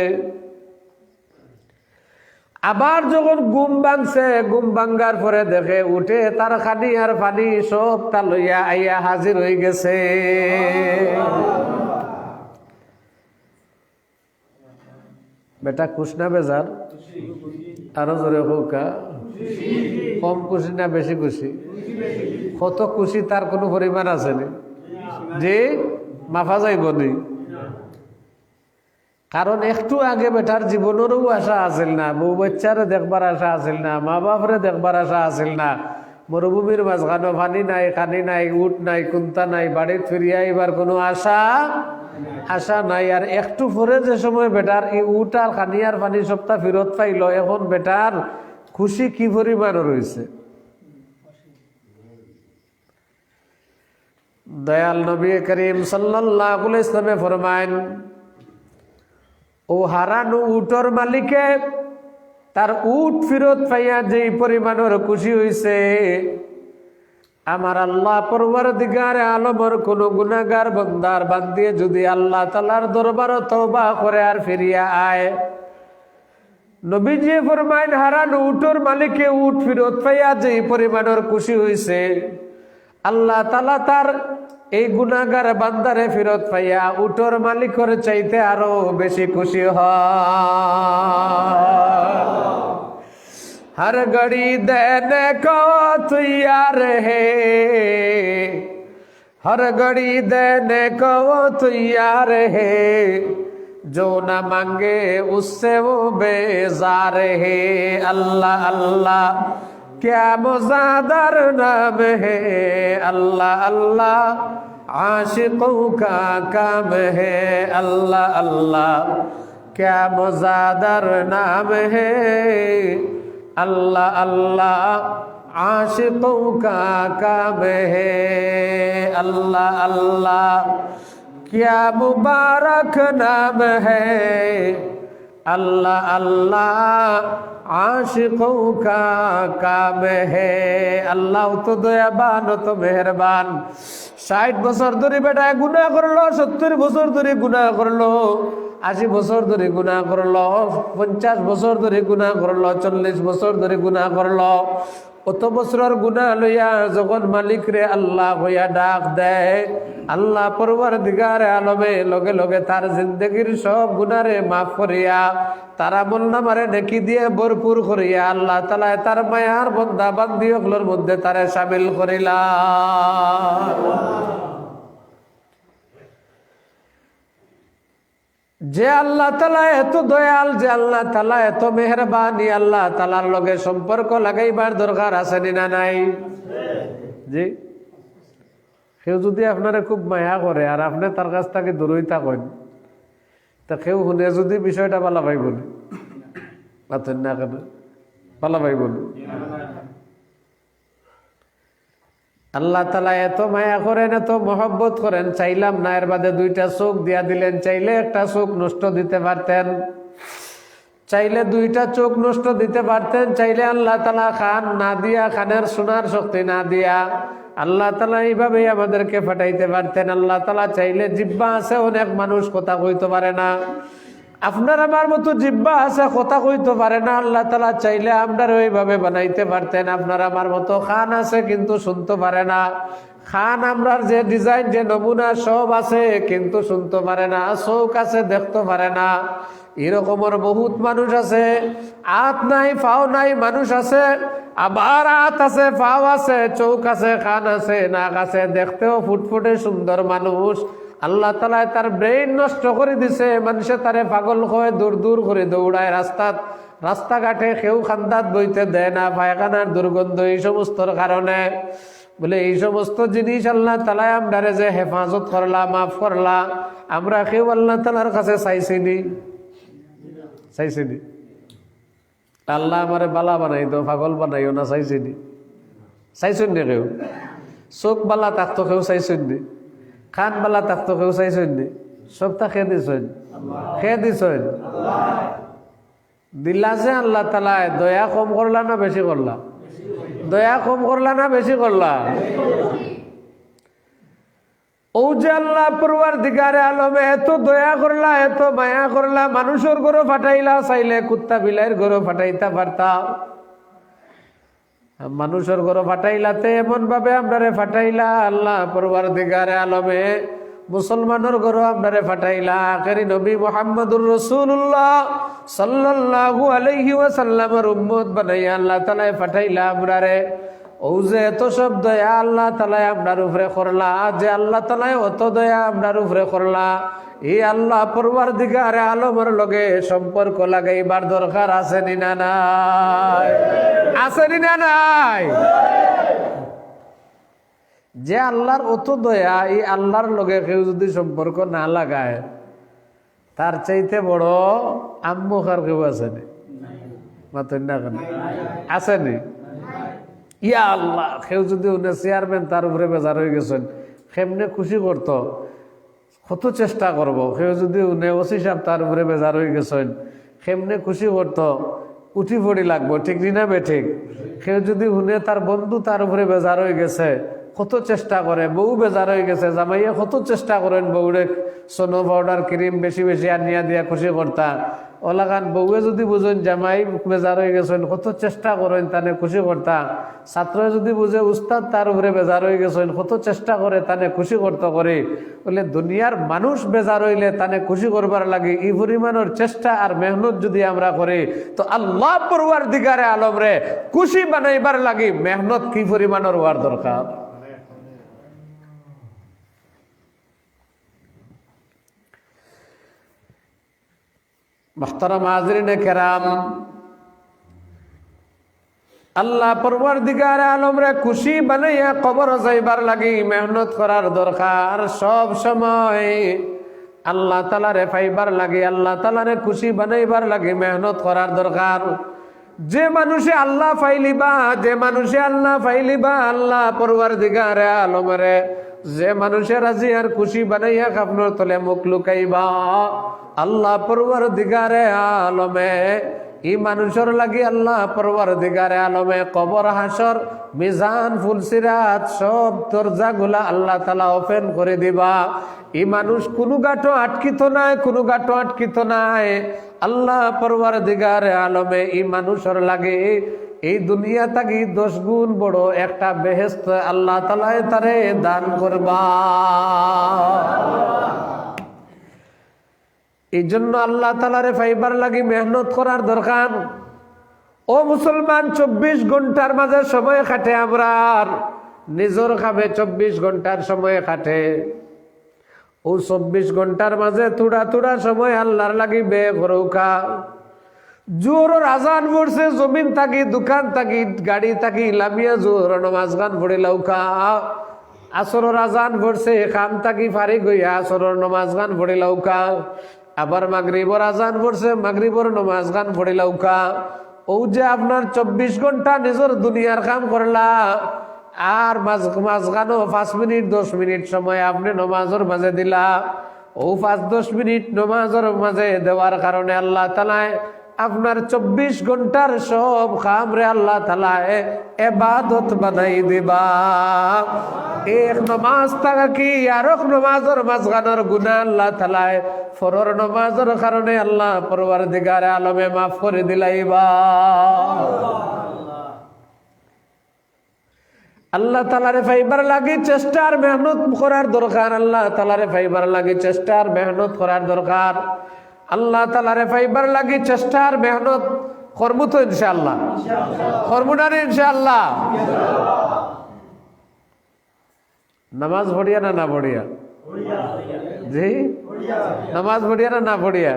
Speaker 1: আবার যখন ঘুম ভাঙছে, ঘুম ভাঙ্গার পরে দেখে উঠে তার খানি আর পানি সব তা লইয়া আইয়া হাজির হয়ে গেছে। বেটা খুশ না বেজার? আরো জোরে হোকা। কম খুশি না বেশি খুশি? কত খুশি তার কোনো পরিমাণ আছে নি? যে মাফা যাইব নি? কারণ একটু আগে বেটার জীবনেরও আশা আছিল না, বউ বাচ্চারে দেখবার আশা আছিল না, মা বাপরে দেখবার আশা আছিল না। মরুভূমির মাঝখানে পানি নাই, খানি নাই, উট নাই, কুন্তা নাই, বাড়ির ফিরিয়া এবার কোনো আশা নাই। আর একটু পরে যে সময় বেটার এই উট আর খানি আর পানি সপ্তাহ ফেরত পাইল, এখন বেটার খুশি কি পরিমাণ রয়েছে? দয়াল নবী করিম সাল্লাল্লাহু আলাইহি ওয়াসাল্লাম ফরমায়েন, ও হারানো উটর মালিকে তার উট ফিরত পাইয়া যেই পরিমাণের খুশি হইছে, আমার আল্লাহ পরওয়ারদিগার আলমের কোন গুনাহগার বান্দার বান্দিয়ে যদি আল্লাহ তাআলার দরবারে তওবা করে আর ফিরিয়া আয়, নবীজি ফরমায়েন হারানো উটর মালিকে উট ফিরত পাইয়া যেই পরিমাণের খুশি হইছে, আল্লাহ তাআলা তার এই গুনাহগার বান্দারে ফিরত পাইয়া উটর মালিকের চাইতে আরো বেশি খুশি হয়। हर घड़ी देने को तैयार है, हर घड़ी देने को तैयार है, जो न मांगे उससे वो बेजार है। अल्लाह अल्लाह क्या मुज़ादर नाम है, अल्लाह अल्लाह आशिकों का काम है। अल्लाह अल्लाह क्या मुज़ादर नाम है, अल्लाह अल्लाह आशिकों का काम है। अल्लाह अल्लाह क्या मुबारक नाम है, अल्लाह अल्लाह आशिकों का काम है। अल्लाह तो दयाबान तो मेहरबान। 60 বছর ধরে বেটা গুনাহ করলো, 70 বছর ধরে গুনাহ করলো, 80 বছর ধরে গুনাহ করলো, 50 বছর ধরে গুনাহ করলো, 40 বছর ধরে গুনাহ করলো। অত বছরের গুনাহ লইয়া যখন মালিক রে আল্লাহ হইয়া ডাক দেয়, আল্লাহ পরওয়ারদিগার আলমে লগে লগে তার জিন্দগির সব গুনাহরে মাফ করিয়া তার আমলনামারে নেকি দিয়ে ভরপুর করিয়া আল্লাহ তাআলা তার মায়ার বান্দা বান্দিগুলোর মধ্যে তারে শামিল করিলা। যে আল্লাহ তাআলা এত দয়াল, যে আল্লাহ তাআলা এত মেহেরবানি, আল্লাহ তাআলার লগে সম্পর্ক লাগাইবার দরকার আছে না নাই? জি, কেউ যদি আপনারে খুব মায়া করে আর আপনি তার কাছ থেকে দূরই থাকেন, তা কেউ শুনে যদি বিষয়টা ভালো পাইব না, কেন ভালো পাইব না? আল্লাহ তাআলা এত মায়া করেন, এত মহব্বত করেন, চাইলাম না এর বাদে 2টা চোখ দিয়া দিলেন, চাইলে একটা চোখ নষ্ট দিতে পারতেন, চাইলে 2টা চোখ নষ্ট দিতে পারতেন, চাইলে আল্লাহ তাআলা কান না দিয়া, কানের শোনার শক্তি না দিয়া আল্লাহ তাআলা এইভাবেই আমাদেরকে ফাটাইতে পারতেন। আল্লাহ তাআলা চাইলে জিহ্বা আছে, অনেক মানুষ কথা কইতে পারে না, আপনার আমার মতো জিহ্বা আছে, কথা কইতে পারে না, আল্লাহ তাআলা চাইলে আপনার ওইভাবে বানাইতে পারতেন। আপনার আমার মতো কান আছে কিন্তু শুনতে পারে না, কান আমরার যে ডিজাইন যে নমুনা সব আছে কিন্তু শুনতে পারে না, চোখ আছে দেখতে পারে না। এরকমের বহুত মানুষ আছে, হাত নাই পাও নাই মানুষ আছে, আবার হাত আছে পাও আছে, চোখ আছে কান আছে নাক আছে, দেখতেও ফুটফুটে সুন্দর মানুষ। আল্লাহ তাআলা তার ব্রেইন নষ্ট করে দিছে, মানুষে তারে পাগল হয়ে দূর দূর করে দৌড়ায়, রাস্তাঘাটে কেউ খান্দাত বইতে দেয় না, পায়খানার দুর্গন্ধ, এই সমস্তর কারণে। বলে এই সমস্ত জিনিস আল্লাহ তাআলা আমরারে যে হেফাজত করলা, মাফ করলা, আমরা কেউ আল্লাহ তাআলার কাছে চাইছিনি? আল্লাহ আমারে বালা বানাই দো, পাগল বানাইও না, চাইছিনি? চাইছেন নি কেউ? চোখ বালা থাকতো কেউ চাইছেন নি? কান বালা থাকতো কেউ চাইছেন নি? সবটা খেয়ে দিছেন, খেয়ে দিছেন দিলা যে আল্লাহ তাআলা দয়া কম করলা না বেশি করলা? দয়া কম করলা না বেশি করলা? ও যে আল্লাহ পরওয়ারদিগারে আলমে এত দয়া করলা, এত মায়া করলা, মানুষের ঘরও ফাটাইলা, চাইলে কুত্তা বিলাইয়ের ঘরও ফাটাইতে পারতা, মানুষের ঘরও ফাটাইলাতে এমন ভাবে আমরারে ফাটাইলা। আল্লাহ পরওয়ারদিগারে আলমে মুসলমানের ঘরও আমরারে ফাটাইলা। আখেরি নবী মুহাম্মদুর রাসূলুল্লাহ সাল্লাল্লাহু আলাইহি ওয়াসাল্লামের উম্মত বানাইয়া আল্লাহ তাআলা ফাটাইলা আমরারে। ও যে এত সব দয়া আল্লাহ তাআলা আপনার উপরে করলা, যে আল্লাহ তাআলা অত দয়া আপনার উপরে করলা, এই আল্লাহ পরওয়ারদিগারে আলমের লগে সম্পর্ক লাগাইবার দরকার আছে নি না নাই? আছে নি না নাই? যে আল্লাহর অত দয়া, এই আল্লাহর লগে কেউ যদি সম্পর্ক না লাগায়, তার চাইতে বড় আম্মুখার কেউ আসেনি? মাতেন না কেন? আসেনি? ইয়া আল্লাহ, কেউ যদি উনি চেয়ারম্যান তার উপরে বেজার হয়ে গেছেন, কেমনে খুশি করত, কত চেষ্টা করব। কেউ যদি উনি ওসি সাহেব তার উপরে বেজার হয়ে গেছেন, কেমনে খুশি করত, উঠি পড়ি লাগবো, ঠিক না বে ঠিক। কেউ যদি হুনে তার বন্ধু তার উপরে বেজার হয়ে গেছে, কত চেষ্টা করে। বউ বেজার হয়ে গেছে, জামাইয়া কত চেষ্টা করেন বউরে সোনো পাউডার ক্রিম বেশি বেশি আনিয়া দিয়া খুশি করতা। ওলাগান বউয়ে যদি বুঝেন জামাই বেজার হয়ে গেছেন, কত চেষ্টা করেন তানে খুশি করতা। ছাত্র যদি বুঝে উস্তাদ তার উপরে বেজার হয়ে গেছেন, কত চেষ্টা করে তানে খুশি করতে করে। বলে দুনিয়ার মানুষ বেজার হইলে তানে খুশি করবার লাগে এই পরিমাণের চেষ্টা আর মেহনত যদি আমরা করি, তো আল্লাহ পরওয়ারদিগারে আলম রে খুশি বানাইবার লাগে মেহনত কি পরিমাণের হওয়ার দরকার। মুহতারাম হাজরিনে কেরাম, আল্লাহ পরওয়ারদিগার আলম রে খুশি বানাইয়া কবর যাইবার লাগি মেহনত করার দরকার। সব সময় আল্লাহ তাআলারে পাইবার লাগি, আল্লাহ তাআলারে খুশি বানাইবার লাগি মেহনত করার দরকার। যে মানুষে আল্লাহ পাইলিবা, যে মানুষে আল্লাহ পাইলিবা, আল্লাহ পরওয়ারদিগার আলম রে যে মানুষে রাজি আর খুশি বানাইয়া আপনার তলে মুখ লুকাইবা, আল্লাহ পরওয়ারদিগারে আলমে এই মানুষের লাগি আল্লাহ পরওয়ারদিগারে আলমে কবর হাসর মিজান ফুলসিরাত সব দরজাগুলা আল্লাহ তাআলা ওপেন করে দিবা। এই মানুষ কোনো গাঁটো আটকিত নাই, কোনো গাঁটো আটকিত নাই। আল্লাহ পরওয়ারদিগারে আলমে এই মানুষের লাগে এই দুনিয়া থাকি 10 গুণ বড় একটা বেহেশত আল্লাহ তাআলা তারে দান করবা। এই জন্য আল্লাহ তাআলারে পাইবার লাগি মেহনত করার দরকার। ও মুসলমান, 24 ঘন্টার মাঝে সময় কাটে আমরা, নিজের খাবে 24 ঘন্টার সময় কাটে। ও 24 ঘন্টার মাঝে থোড়া থোড়া সময় আল্লাহর লাগি বে করৌকা। জোহরের আজান পড়ছে, জমিন থাকি দোকান থাকি গাড়ি থাকি লামিয়া জোহর নামাজ গান পড়ে লাউকা। আসরের আজান পড়ছে, খাম থাকি ফারিক হইয়া আসরের নামাজ গান পড়ে লাউকা। আবার মাগরিবর আজান পড়ছে, মাগরিবর নামাজ গান পড়ে লাউকা। ও যে আপনার 24 ঘন্টা নিজের দুনিয়ার কাম করলা, আর মাঝখানো 5 মিনিট 10 মিনিট সময় আপনি নমাজের মাঝে দিলা। ও 5-10 মিনিট নমাজের মাঝে দেওয়ার কারণে আল্লাহ তাআলা আপনার 24 ঘন্টার সব কাম রে আল্লাহ তাআলা ইবাদত বানাই দিবা। এক নমাজ থাকা কি আর এক নমাজের মাঝখানোর গুনাহ আল্লাহ তাআলা ফরর নমাজের কারণে আল্লাহ পরওয়ারদিগার আলমে মাফ করে দিলাইবা। আল্লাহ তাআলারে পাইবার লাগি চেষ্টা আর মেহনত করার দরকার। আল্লাহ তাআলারে পাইবার লাগি চেষ্টা আর মেহনত করার দরকার। আল্লাহ তাআলারে পাইবার লাগি চেষ্টা আর মেহনত করব তো ইনশাআল্লাহ, করব না ইনশাআল্লাহ। নামাজ পড়িয়া না না পড়িয়া? জি, নামাজ পড়িয়া না না পড়িয়া?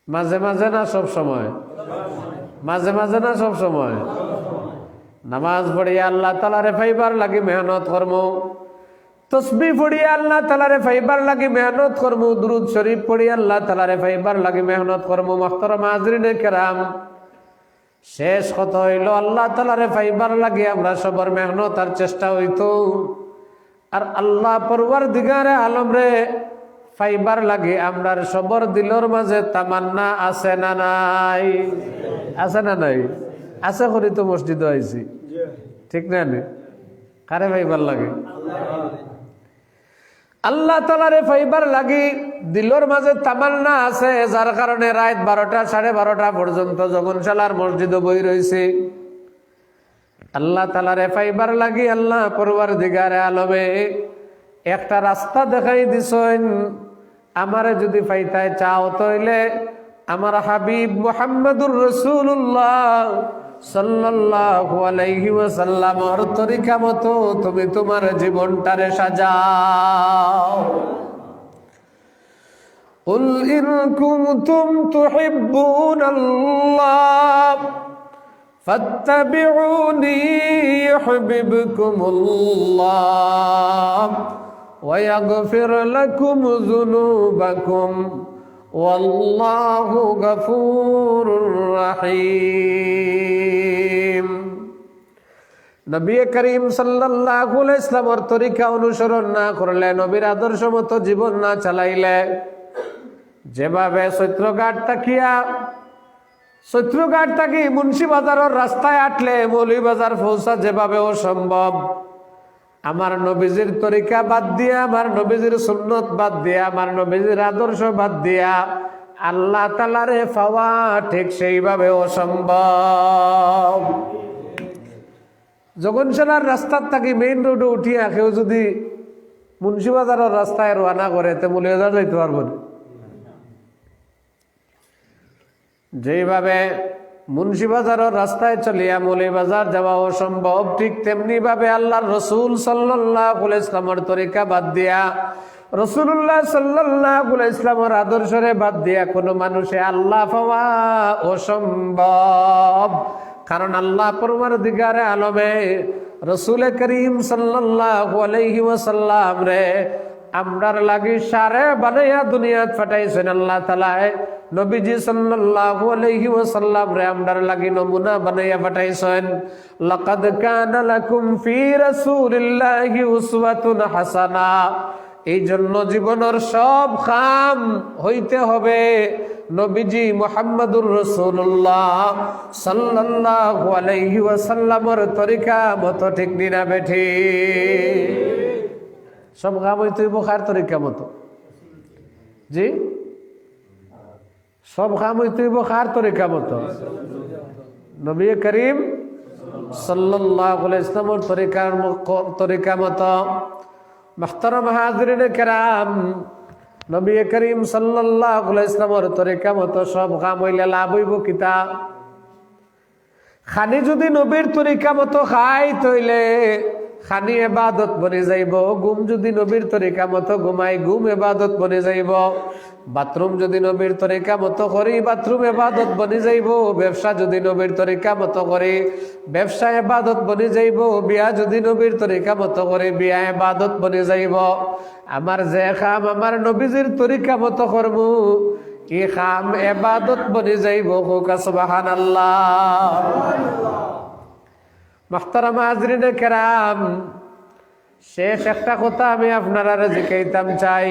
Speaker 1: মাঝে মাঝে না সব সময়? মাঝে মাঝে না সব সময়? নামাজ পড়িয়া আল্লাহ তাআলারে পাইবার লাগি মেহনত করব। তসবিহ পড়িয়া আল্লাহ তাআলারে পাইবার লাগি মেহনত করব। দুরূদ শরীফ পড়িয়া আল্লাহ তাআলারে পাইবার লাগি মেহনত করব। মুহতারাম হাজরিনে কেরাম, শেষ কথা হইল আল্লাহ তাআলারে পাইবার লাগি আমরা সবার মেহনত আর চেষ্টা হইতো। আর আল্লাহ পরওয়ারদিগারে আলম রে পাইবার লাগি আমরার সবার দিলর মাঝে তামান্না আছে না নাই? আছে না নাই? আছে করি তো মসজিদে আইছি, ঠিক না? কারে পাইবার লাগে? আল্লাহ তাআলারে পাইবার লাগি দিলর মাঝে তামান্না আছে, যার কারণে রাত 12টা 12:30 পর্যন্ত যখন শালার মসজিদে বই রইছে। আল্লাহ তাআলারে পাইবার লাগি আল্লাহ পরওয়ারদিগারে আলমে একটা রাস্তা দেখাই দিছেন। আমারে যদি পাইতে চাও তাইলে আমার হাবিব মুহাম্মদুর রাসূলুল্লাহ সাল্লাল্লাহু আলাইহি ওয়াসাল্লামের তরিকা মতো তুমি তোমার জীবনটারে সাজাও। কুল ইন কুনতুম তুহিব্বুনাল্লাহ ফাত্তাবিউনি ইউহিব্বুকুমুল্লাহ ওয়া ইয়াগফির লাকুম যুনুবাকুম ওয়াল্লাহু গফুরুর রহিম। নবী করিম সাল্লাল্লাহু আলাইহি ওয়াসাল্লামের তরিকা অনুসরণ না করলে, নবীর আদর্শ মতো জীবন না চালাইলে, যেভাবে চৈত্রঘাট থাকি মুন্সিবাজারের রাস্তায় আটলে মৌলভীবাজার পৌঁছা যেভাবে অসম্ভব, আমার নবীজির তরিকা বাদ দিয়া, আমার নবীজির সুন্নত বাদ দিয়া, আমার নবীজির আদর্শ বাদ দিয়া আল্লাহ তাআলারে পাওয়া ঠিক সেইভাবে অসম্ভব। জগনশালার রাস্তার থাকি মেইন রোডে উঠিয়া কেউ যদি মুন্সিবাজারের রাস্তায় রওনা করে তে মৌলভীবাজার যাইতে পারবো না। যেইভাবে মুন্সিবাজারের রাস্তায় চলিয়া মৌলভীবাজার যাওয়া অসম্ভব, ঠিক তেমনি ভাবে আল্লাহর রসুল সাল্লাল্লাহু আলাইহি ওয়াসাল্লামের তরিকা বাদ দিয়া, রাসূলুল্লাহ সাল্লাল্লাহু আলাইহি ওয়াসাল্লামের আদর্শরে বাদ দিয়া কোনো মানুষে আল্লাহ পাওয়া অসম্ভব। কারণ আল্লাহ পরওয়ারদিগারে আলমে রাসূল করিম সাল্লাল্লাহু আলাইহি ওয়াসাল্লাম রে আমরার লাগি সারে বানাইয়া দুনিয়াত পাঠাইছেন আল্লাহ তাআলা। নবীজি সাল্লাল্লাহু আলাইহি ওয়াসাল্লাম রে আমরার লাগি নমুনা বানাইয়া পাঠাইছেন। লাকাদ কানা লাকুম ফি রাসূলিল্লাহি উসওয়াতুন হাসানা। এই জন্য জীবনের সব কাম হইতে হবে নবীজি মুহাম্মদুর রাসূলুল্লাহ সাল্লাল্লাহু আলাইহি ওয়াসাল্লামের তরিকা মতো, ঠিক নিনা বেঠি? সব কাম হইতে হইব কার তরিকা মতো? জি, সব কাম হইতে হইব কার তরিকা মতো? নবী করিম সাল্লাল্লাহু আলাইহি ওয়াসাল্লামের তরিকা মতো। মুহতারাম হাজিরিন কেরাম, নবী করিম সাল্লাল্লাহু আলাইহি ওয়াসাল্লামের তরিকা মতো সব কাম হইলে লাভ হইব কিতা? খানি যদি নবীর তরিকা মতো খাই তইলে খানি ইবাদত বনে যাইব। ঘুম যদি নবীর তরিকা মতো ঘুমাই, ঘুম ইবাদত বনে যাইব। বাথরুম যদি নবীর তরিকা মতো করি, বাথরুম ইবাদত বনে যাইব। ব্যবসা যদি নবীর তরিকা মতো করি, ব্যবসা ইবাদত বনে যাইব। বিয়া যদি নবীর তরিকা মতো করি, বিয়া ইবাদত বনে যাইব। আমার যে কাম আমার নবীজির তরিকা মতো করব, এই কাম ইবাদত বনে যাইব। সুবহানাল্লাহ। মুহতারাম হাজরিন কেরাম, শেষ একটা কথা আমি আপনারা জিজ্ঞাইতাম চাই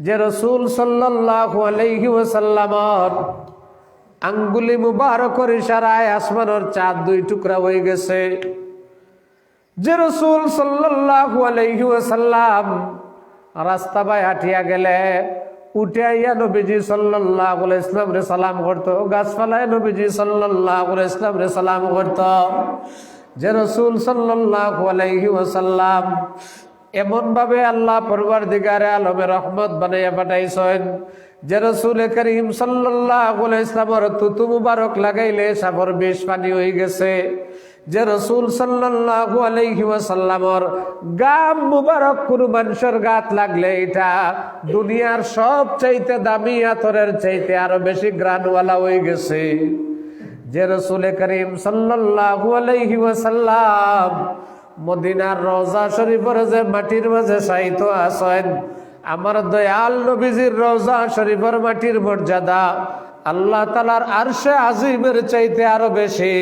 Speaker 1: যে রাসূল সাল্লাল্লাহু আলাইহি ওয়াসাল্লামের আঙ্গুলি মুবারকের ইশারায় আসমানের চাঁদ দুই টুকরা হয়ে গেছে। যে রাসূল সাল্লাল্লাহু আলাইহি ওয়াসাল্লাম রাস্তা বাই হাঁটিয়া গেলে উঠাইয়া নবীজি সাল্লাল্লাহু আলাইহি ওয়াসাল্লাম রে সালাম করতো, গাছপালায় নবীজি সাল্লাল্লাহু আলাইহি ওয়াসাল্লাম রে সালাম করতো। যে রাসূল সাল্লাল্লাহু আলাইহি ওয়াসাল্লাম এমন ভাবে আল্লাহ পরওয়ারদিগারে আলমের রহমত বানাইয়া পাঠাইছেন যে রাসূল করিম সাল্লাল্লাহু আলাইহি ওয়াসাল্লামের তুতু মুবারক লাগাইলে সাগর বিষ পানি হয়ে গেছে। যে রাসূল সাল্লাল্লাহু আলাইহি ওয়াসাল্লামের গাম মুবারক কোন মানুষের গাত লাগলে এটা দুনিয়ার সব চাইতে দামি আতরের চাইতে আরো বেশি গ্রানওয়ালা হয়ে গেছে। যে রাসূল করিম সাল্লাল্লাহু আলাইহি ওয়াসাল্লাম মদিনার রওজা শরীফের যে মাটির মাঝে শায়িত আছেন, আমার দয়াল নবীজির রওজা শরীফের মাটির মর্যাদা আল্লাহ তাআলার আরশে আজিমের চাইতে আরো বেশি।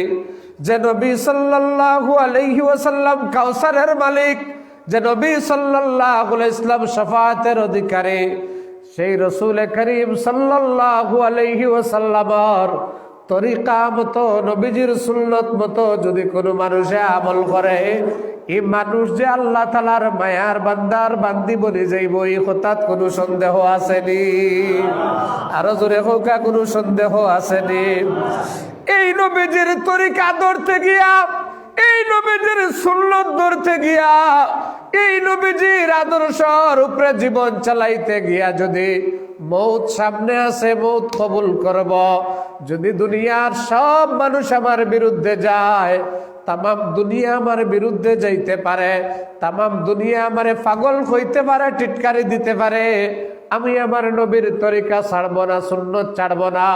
Speaker 1: যে নবী সাল্লাল্লাহু আলাইহি ওয়াসাল্লাম কাউসারের মালিক, যে নবী সাল্লাল্লাহু আলাইহি ওয়াসাল্লাম শাফাআতের অধিকারী, সেই রাসূল করিম সাল্লাল্লাহু আলাইহি ওয়াসাল্লামের তরিকা মতো নবীজির সুন্নত মতো যদি কোনো মানুষে আমল করে, এই মানুষ যে আল্লাহ তাআলার মায়ার বান্দার বান্দি বনে যাইব, এই কথাত কোনো সন্দেহ আসেনি? আরো জোরে হোক, কোনো সন্দেহ আসেনি? এই নবীজির তরিকা ধরতে গিয়া, এই নবীজির সুন্নত ধরতে গিয়া, এই নবীজির আদর্শের উপরে জীবন চালাইতে গিয়া যদি মৌত সামনে আসে, মৌত কবুল করব। যদি দুনিয়ার সব মানুষ আমার বিরুদ্ধে যায়, তামাম দুনিয়া আমার বিরুদ্ধে যাইতে পারে, তামাম দুনিয়া আমারে পাগল হইতে পারে, টিটকারি দিতে পারে, আমি আমার নবীর তরিকা ছাড়বো না, সুন্নত ছাড়বো না।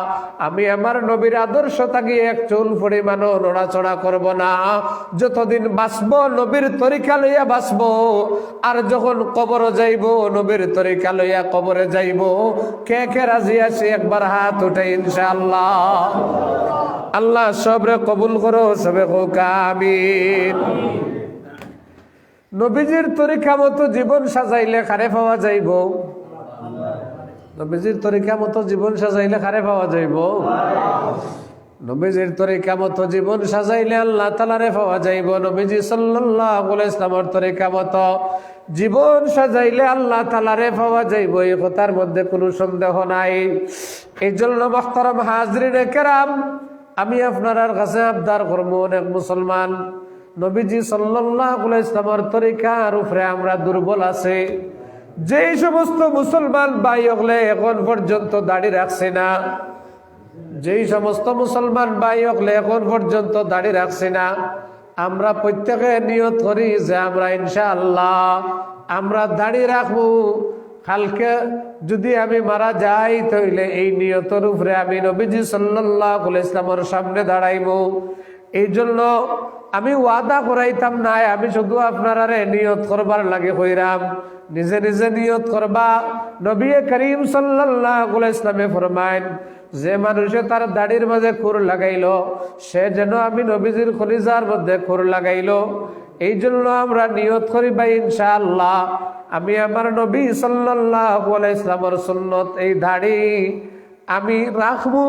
Speaker 1: আমি আমার নবীর আদর্শ থাকি এক চুল পরিমাণও নড়াচড়া করব না। যতদিন বাঁচবো নবীর তরিকা লইয়া বাঁচবো, আর যখন কবর যাইব নবীর তরিকা লইয়া কবরে যাইব। কে কে রাজি আছে একবার হাত উঠে ইনশাআল্লাহ। আল্লাহ সবরে কবুল করো, সবে হোক আমিন। নবীজির তরিকা মতো জীবন সাজাইলে কারে পাওয়া যাইব? নবীজির তরিকা মতো জীবন সাজাইলে কারে পাওয়া যাইব? নবীজির তরিকা মতো জীবন সাজাইলে আল্লাহ তাআলারে পাওয়া যাইব। নবীজি সাল্লাল্লাহু আলাইহি ওয়াসাল্লামের তরিকা মতো জীবন সাজাইলে আল্লাহ তাআলারে পাওয়া যাইব, এই কথার মধ্যে কোনো সন্দেহ নাই। এই জন্য মুহতারাম হাজরিনে কেরাম, আমি আপনার কাছে আবদার করব, অনেক মুসলমান নবীজি সাল্লাল্লাহু আলাইহি ওয়াসাল্লামের তরিকার উপরে আমরা দুর্বল আছে। যেই সমস্ত মুসলমান ভাই হলে এখন পর্যন্ত দাড়ি রাখছে না, যেই সমস্ত মুসলমান ভাই হলে এখন পর্যন্ত দাড়ি রাখছে না, আমরা প্রত্যেকে নিয়ত করি যে আমরা ইনশাআল্লাহ আমরা দাড়ি রাখবো। কালকে যদি আমি মারা যাই তাহলে এই নিয়তের উপরে আমি নবীজি সাল্লাল্লাহু আলাইহি ওয়াসাল্লামের সামনে দাঁড়াইবো। এই জন্য আমি ওয়াদা করাইতাম না, আমি শুধু আপনারা নিয়ত করবার লাগে কইরাম। নিজে নিজে নিয়ত করবা। নবী করিম সাল্লাল্লাহু আলাইহি ওয়াসাল্লামে ফরমায়েন, যে মানুষে তার দাড়ির মাঝে খুর লাগাইলো সে যেন আমি নবীজির কলিজার মধ্যে খুর লাগাইলো। এই জন্য আমরা নিয়ত করি ভাই ইনশাআল্লাহ আমি আমার নবী সাল্লাল্লাহু আলাইহি ওয়াসাল্লামের সুন্নত এই দাড়ি আমি রাখবো।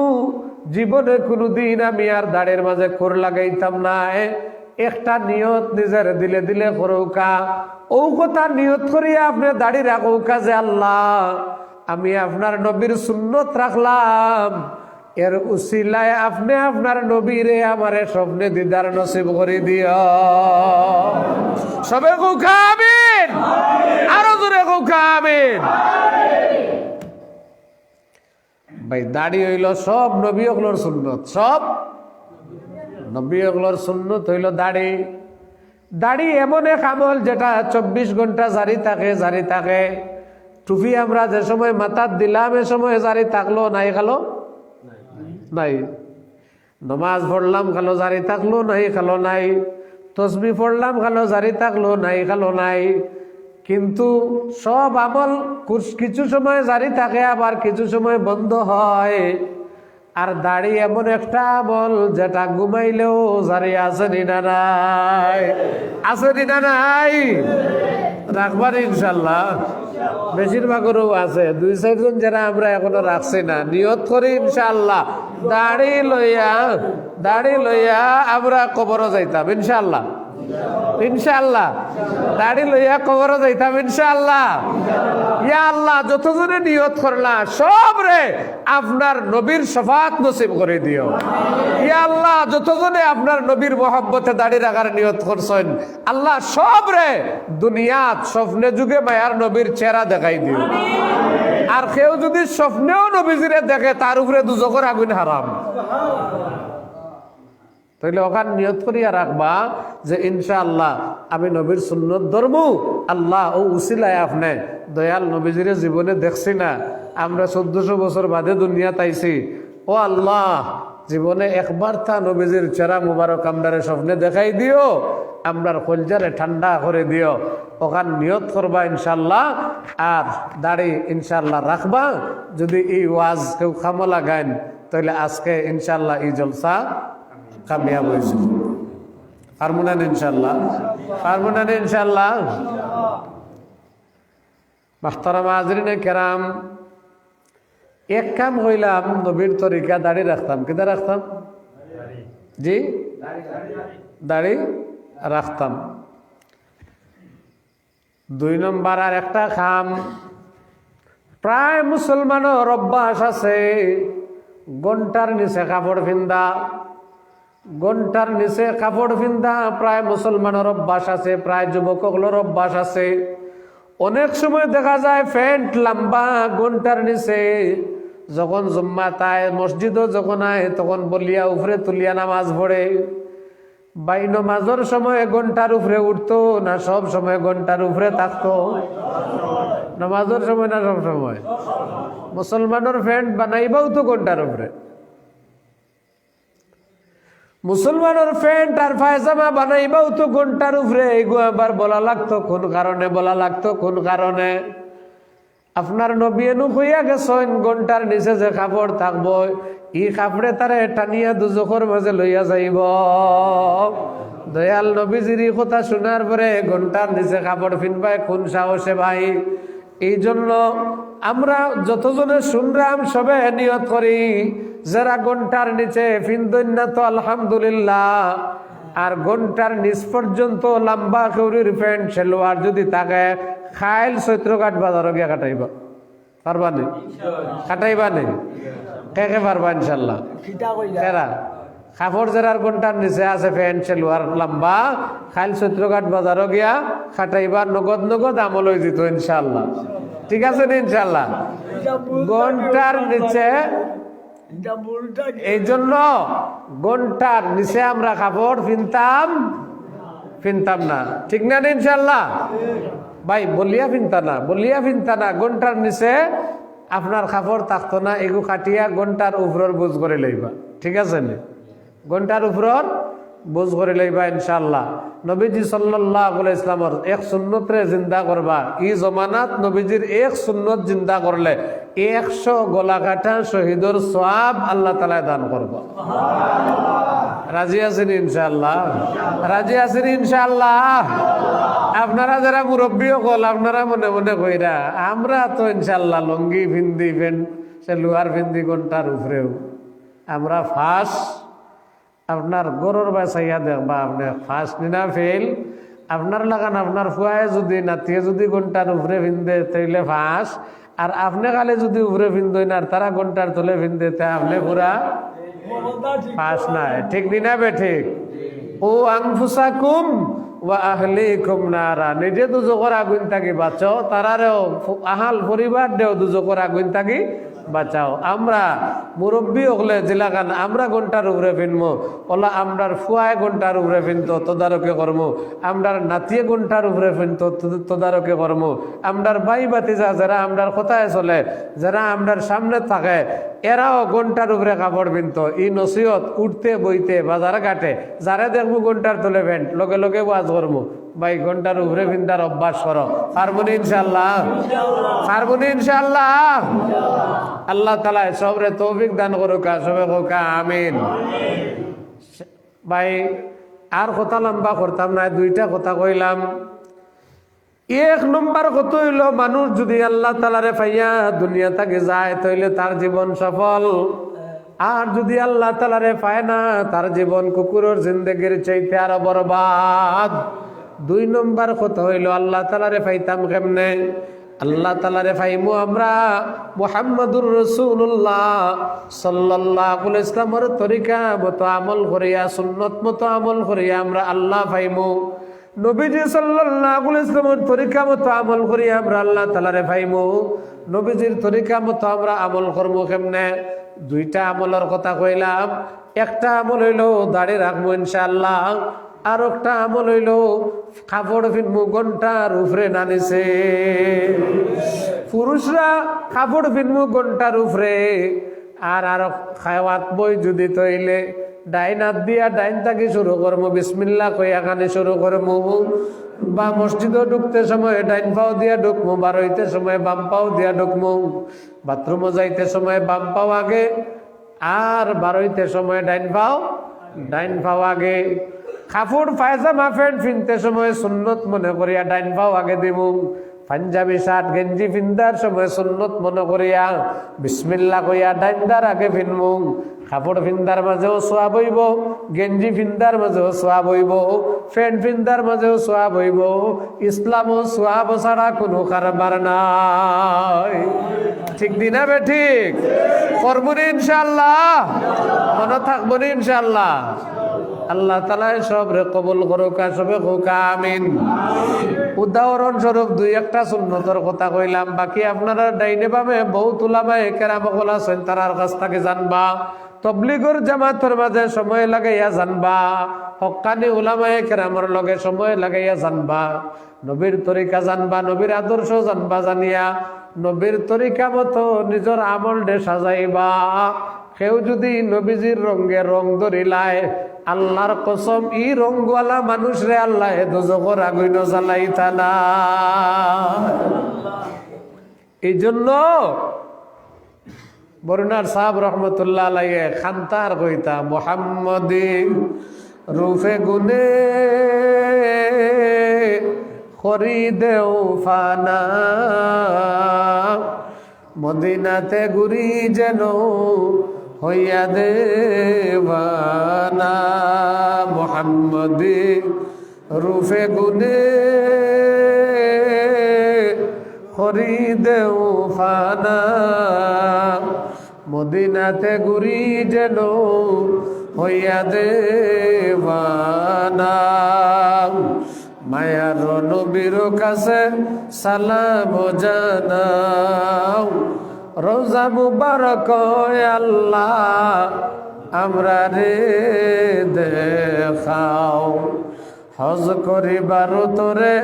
Speaker 1: জীবনে কোনোদিন আমি আর দাড়ির মাঝে খুর লাগাইতাম না। একটা নিয়ত নিজের দিলে দিলে করৌকা, ও কথা নিয়ত করিয়া আপনি দাড়ি রাখৌকা যে আল্লাহ আমি আপনার নবীর সুন্নত রাখলাম, এর উসিলায় আপনি আপনার নবীরে আমারে স্বপ্নে দিদার নসিব করে দিও। সবে কৌকা আমিন, আরো জোরে কৌকা আমিন। ভাই দাড়ি হইল সব নবী ওগুলোর সুন্নত, সব নবী ওগুলোর সুন্নত হইল দাড়ি। দাড়ি এমন এক আমল যেটা 24 ঘন্টা জারি থাকে, জারি থাকে। টুপি আমরা যে সময় মাথার দিলাম এ সময় জারি থাকলো নাই, খালো নাই। নমাজ পড়লাম খালো জারি থাকলো নাই, খালো নাই। তসবি পড়লাম খালো জারি থাকলো নাই, খালো নাই। কিন্তু সব আমল কিছু সময় জারি থাকে, আবার কিছু সময় বন্ধ হয়। আর দাড়ি এমন একটা আমল যেটা ঘুমাইলেও জারি আছে না নাই? আছে না নাই? রাখবার ইনশাল্লাহ বেশিরভাগেরও আছে। 2-4 জন যারা আমরা এখনো রাখছি না, নিয়ত করি ইনশাল্লাহ দাড়ি লইয়া আমরা কবরও যাইতাম ইনশাল্লাহ। ইনশাআল্লাহ দাড়ি লইয়া কবরও যাইতাম ইনশাআল্লাহ। ইয়া আল্লাহ যতজনে নিয়ত করলা সব রে আপনার নবীর শফাত নসিব করে দিও। ইয়া আল্লাহ যতজনে আপনার নবীর মহব্বতে দাড়ি রাখার নিয়ত করছেন আল্লাহ সব রে দুনিয়াত স্বপ্নে যুগে মায়ার নবীর চেহারা দেখাই দিও। আর কেউ যদি স্বপ্নেও নবীজিরে দেখে তার উপরে দুজকের আগুন হারাম। তাইলে ওখানে নিয়ত করিয়া রাখবা যে ইনশাআল্লাহ আমি নবীর সুন্নত ধর্ম। আল্লাহ ও উসিলায় আপনি দয়াল নবীজিরে জীবনে দেখছি না, আমরা 1400 বছর বাদে দুনিয়া তাইছি। ও আল্লাহ জীবনে একবার তা নবীজির চেহারা মুবারক আমরারে স্বপ্নে দেখাই দিও, আমরার কলজারে ঠান্ডা করে দিও। ওখানে নিয়ত করবা ইনশাআল্লাহ। আর দাড়ি ইনশাআল্লাহ রাখবা। যদি এই ওয়াজ কেউ খামো লাগাইন তাহলে আজকে ইনশাআল্লাহ এই জলসা কামিয়াব হয়েছে। পারমুনান ইনশাআল্লাহ, পারমুনান ইনশাআল্লাহ। মাহতারাম হাজরিনে কেরাম, এক কাম হইলাম নবীর তরিকা দাড়ি রাখতাম। কেদা রাখতাম? জি দাড়ি রাখতাম। 2 নম্বর আর একটা খাম, প্রায় মুসলমানের অভ্যাস আছে ঘন্টার নিচে কাপড় ফিন্দা। ঘন্টার নিচে কাপড় ফিন্দা প্রায় মুসলমানের অভ্যাস আছে, প্রায় যুবকগুলোর অভ্যাস আছে। অনেক সময় দেখা যায় প্যান্ট লম্বা ঘন্টার নিচে, যখন জুম্মা তাই মসজিদও যখন আয় তখন বলিয়া উপরে তুলিয়া নামাজ পড়ে। বাই নামাজের সময় ঘন্টার উপরে উঠতো না সব সময় ঘন্টার উপরে থাকতো? নামাজের সময় না সব সময়? মুসলমানের প্যান্ট বানাইবাও তো ঘন্টার উপরে। মুসলমানের প্যান্ট আর পায়জামা বানাইবাও তো ঘন্টার উপরে। এগুলো আবার বলা লাগতো কোন কারণে? বলা লাগতো কোন কারণে? আপনার নবী এনু কইয়া গেছেন ঘন্টার নিচে যে কাপড় থাকবো ই কাপড়ে তারে টানিয়া দুজখর মাঝে লইয়া যাইব। দয়াল নবীজির কথা শোনার পরে ঘন্টার নিচে কাপড় ফিনবাই কোন সাহসে ভাই? এই জন্য আমরা যতজনে শুনলাম সবে নিয়ত করি, যারা ঘন্টার নিচে ফিনদন না তো আলহামদুলিল্লাহ, আর ঘন্টার নিচ পর্যন্ত লম্বা কৌরির প্যান্ট সেলোয়ার যদি থাকে, খাইল চৈত্রঘাট বাজারও গিয়া কাটাইবা পারবা নি? কাটাইবা নি? কে কে পারবা ইনশাল্লাহ? এরা কাপড় যারার ঘন্টার নিচে আছে প্যান্ট সেলোয়ার লম্বা, খাইল চৈত্রঘাট বাজারও গিয়া খাটাইবা, নগদ নগদ আমল হয়ে যেত ইনশাল্লাহ। ঠিক আছে নি ইনশাল্লাহ? ঘন্টার নিচে এই জন্য ঘন্টার নিচে আমরা কাপড় ফিনতাম না, ঠিক না ইনশাল্লাহ ভাই? বলিয়া ফিনতা না, ঘন্টার নিচে আপনার কাপড় থাকতো না, এগু কাটিয়া ঘন্টার উপরের বুঝ করে লইবা। ঠিক আছে নি? ঘন্টার উপরের বুঝ করে লইবা ইনশাল্লাহ। নবীজি সাল্লাল্লাহু আলাইহি ইসলামের এক সুন্নতরে জিন্দা করবা। ই জমানাত নবীজির এক সুন্নত জিন্দা করলে 100 গলা কাটা শহীদর সওয়াব আল্লাহ তাআলা দান করব। রাজি আছেন ইনশাআল্লাহ? রাজি আছেন ইনশাআল্লাহ? আপনারা যারা মুরব্বী হল, আপনারা মনে মনে কইরা, আমরা তো ইনশাআল্লাহ লঙ্গি ভিন্দি প্যান্ট সেলোয়ার ভিন্দি ঘন্টার উপরেও আমরা ফার্স্ট আপনার গরুর বাসাইয়া দেখবা, আপনি ফার্স্ট নিনা ফেল আপনার লাগান, আপনার ফুয়ায় যদি নাতিয়ে যদি ঘন্টার উপরে ভিন্দে তাইলে ফাঁস, আর আপনি কালে যদি উপরে ভিন্দই না তারা ঘন্টার তলে ভিন্দে আপনি পুরা ফাঁস নাই। ঠিক দিনা বে ঠিক? ও আনফুসাকুম ওয়া আহলিকুম নারা, নিজে দুজকের আগুন থাকি বাঁচাও, তারারেও আহাল পরিবার দেও দুজকের আগুন থাকি বাঁচাও। আমরা মুরব্বী হলে জিলাগান আমরা ঘন্টার উপরে ফিনবো, ওলা আমরার ফুয়ায় ঘন্টার উপরে ফিনতো তদারকে কর্ম, আমরার নাতিয়ে ঘন্টার উপরে ফিনতো তদারকে কর্ম, আমরার ভাই বাতিজা যারা আমরার কথায় চলে, যারা আমরার সামনে থাকে, এরাও ঘন্টার উপরে কাপড় পিনতো। ই নসিহত উঠতে বইতে বাজার ঘাটে যারা দেখবো ঘন্টার তলে ফেন্ট লগে লগে ওয়াজ করবো, ভাই ঘন্টার উপরে ফিন্দার অভ্যাস করো। পারবনি ইনশাল্লাহ? পারবনি ইনশাল্লাহ? আল্লাহ তাআলা সবরে তৌফিক দান করুক, সবে হোক আমিন। ভাই আর কথা লম্বা করতাম না, দুইটা কথা কইলাম। এক নম্বর কত হইল, মানুষ যদি আল্লাহ তাআলারে পাইয়া দুনিয়া থেকে যায় তাইলে তার জীবন সফল, আর যদি আল্লাহ তাআলারে পায় না তার জীবন কুকুরের জিন্দেগির চাইতে আরো বরবাদ। দুই নম্বর কথা হইল, আল্লাহ তাআলারে পাইতাম কেমনে? আল্লাহ তাআলারে পাইমু আমরা মুহাম্মদুর রাসূলুল্লাহ সাল্লাল্লাহু আলাইহি ওয়াসাল্লামের তরিকা মতো আমল করিয়া, সুন্নত মতো আমল করিয়া আমরা আল্লাহ পাইমু। নবীজি সাল্লাল্লাহু আলাইহি ওয়াসাল্লামের তরিকা মতো আমল করিয়া আমরা আল্লাহ তাআলারে পাইমু। নবীজির তরিকা মতো আমরা আমল করব কেমনে? দুইটা আমলের কথা কইলাম। একটা আমল হইল দাড়ি রাখবো ইনশাআল্লাহ, আর একটা আমল হইল কাপড় ফিনবো ঘন্টার উপরে নানিছে। পুরুষরা কাপড় ফিনবো ঘন্টার উপরে, আর খাওয়াত বই যদি তৈলে ডাইন হাত দিয়া ডাইন থাকি শুরু করবো, বিসমিল্লাহ কইয়া কানে শুরু করবো, বা মসজিদও ঢুকতে সময় ডাইন পাও দিয়া ঢুকবো, বার হইতে সময় বাম পাও দিয়া ঢুকবো, বাথরুমও যাইতে সময় বাম পাও আগে, আর বার হইতে সময় ডাইন পাও আগে। কাপড় পায়জামা প্যান্ট ফিনতে সময় সুন্নত মনে করিয়া ডাইন পাও আগে দিব। পাঞ্জাবি শার্ট গেঞ্জি ফিন্দার সময় সুন্নত মনে করিয়া বিসমিল্লাহ কইয়া ডাইনদার আগে ফিনমু। কাপড় ফিন্দার মাঝেও সোয়াব হইব, গেঞ্জি ফিন্দার মাঝেও সোয়াব হইব, প্যান্ট ফিন্দার মাঝেও সোয়াব হইব। ইসলামও সোয়াব ছাড়া কোনো কারবার নাই। ঠিক দিনা বে ঠিক? করবনি ইনশাআল্লাহ? মনে থাকবনি ইনশাআল্লাহ? আল্লাহ তাআলা সবরে কবুল করুক, সবে হোক আমিন। উদাহরণ স্বরূপ দুই একটা সুন্নতর কথা কইলাম, বাকি আপনারা ডাইনে বামে বহুত উলামায়ে কেরাম আছেন, তারার কাছ থেকে জানবা। তবলিগর জামাতের মাঝে সময় লাগাইয়া জানবা, হক্কানি উলামায়ে কেরামের লগে সময় লাগাইয়া জানবা, নবীর তরিকা জানবা, নবীর আদর্শ জানবা, জানিয়া নবীর তরিকা মতো নিজের আমল ডে সাজাইবা। কেউ যদি নবীজির রঙে রং ধরিলায়, আল্লাহর কসম ই রঙওয়ালা মানুষ রে আল্লাহ দোজখের আগুন জ্বালাইতা না। এই জন্য বরুণার সাহাব রহমতুল্লাহ আলাইহি খান্তার কইতা মুহাম্মদি রূপে গুনে খরিদেও ফানা মদিনাতে গুরি যেন হইয়া দেওয়ানা মুহাম্মদি রূপে গুনে খরিদেও ফানা মদিনাতে গুরি যেন হইয়া দেওয়ানা মায়ার নবীর কাছে সালাম জানাও রোজা মুবারক আল্লাহ আমরা রে দেখাও হজ করিবার তোরে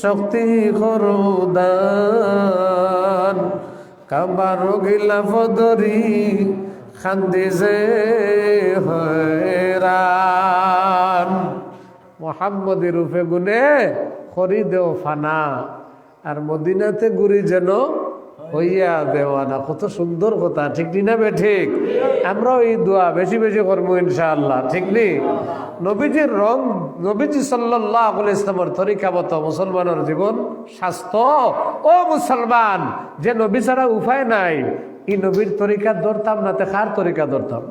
Speaker 1: শক্তি করু দান কাবার গিলাফ ধরি খান্দি যে হয়রান মোহাম্মদি রূপে গুনে খরিদেও ফানা আর মদিনাতে গুরি যেন হইয়া দেওয়ানা। কত সুন্দর কথা, ঠিক না বে ঠিক? আমরাও এই দোয়া বেশি বেশি করবো ইনশাআল্লাহ, ঠিক নি? নবীজির রং, নবীজি সাল্লাল্লাহু আলাইহি ইসলামের তরিকা মতো মুসলমানের জীবন স্বাস্থ্য। ও মুসলমান, যে নবী ছাড়া উপায় নাই, এই নবীর তরিকা ধরতাম না তে কার তরিকা ধরতাম?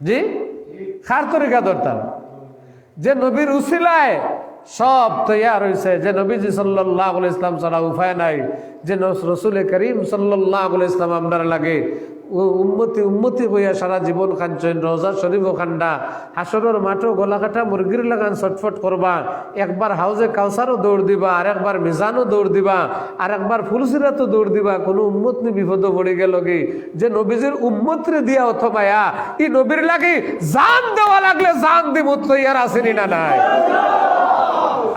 Speaker 1: জি, কার তরিকা ধরতাম? যে নবীর উসিলায় সব তৈয়ার হয়েছে, যে নবীজি সাল্লাল্লাহু আলাইহি ইসলাম ছাড়া উপায় নাই, যে রসুল করিম সাল্লাল্লাহু আলাইহি ইসলাম আপনার লাগে উম্মতি উম্মতি হইয়া সারা জীবন কাঞ্চন রোজা শরীফ খান্ডা হাসরের মাঠও গলা কাটা মুরগির লাগান ছটফট করবা, একবার হাউজে কাউসারও দৌড় দিবা, আর একবার মিজানও দৌড় দিবা, আর একবার ফুলসিরাতও দৌড় দিবা। কোনো উম্মত নি বিপদ পড়ে গেল কি? যে নবীজির উম্মত রে দিয়া অথবায়া ই নবীর লাগে জান দেওয়া লাগলে জান দিব, তৈয়ার আসেনি না নাই?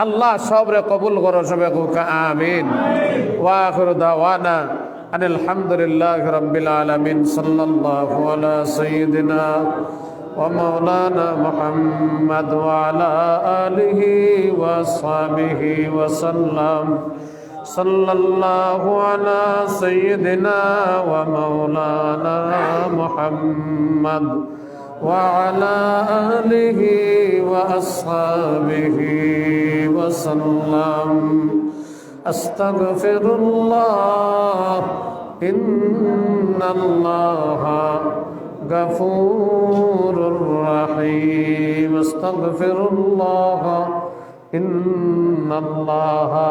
Speaker 1: আল্লাহ সবরে কবুল করো, সবে আমিন। ওয়া আখিরু দাওয়ানা আলহামদুলিল্লাহি রাব্বিল আলামিন। সাল্লাল্লাহু আলা সাইয়্যিদিনা ওয়া মাওলানা মুহাম্মদ ওয়া আলা আলিহি ওয়া সাহবিহি ওয়া সাল্লাম। সাল্লাল্লাহু আলা সাইয়্যিদিনা ওয়া মাওলানা মুহাম্মদ ওয়া আলা আলিহি ওয়া আসহাবিহি ওয়া সাল্লাম। আস্তাগফিরুল্লাহ ইন্নাল্লাহা গফুরুর রহিম। আস্তাগফিরুল্লাহ ইন্নাল্লাহা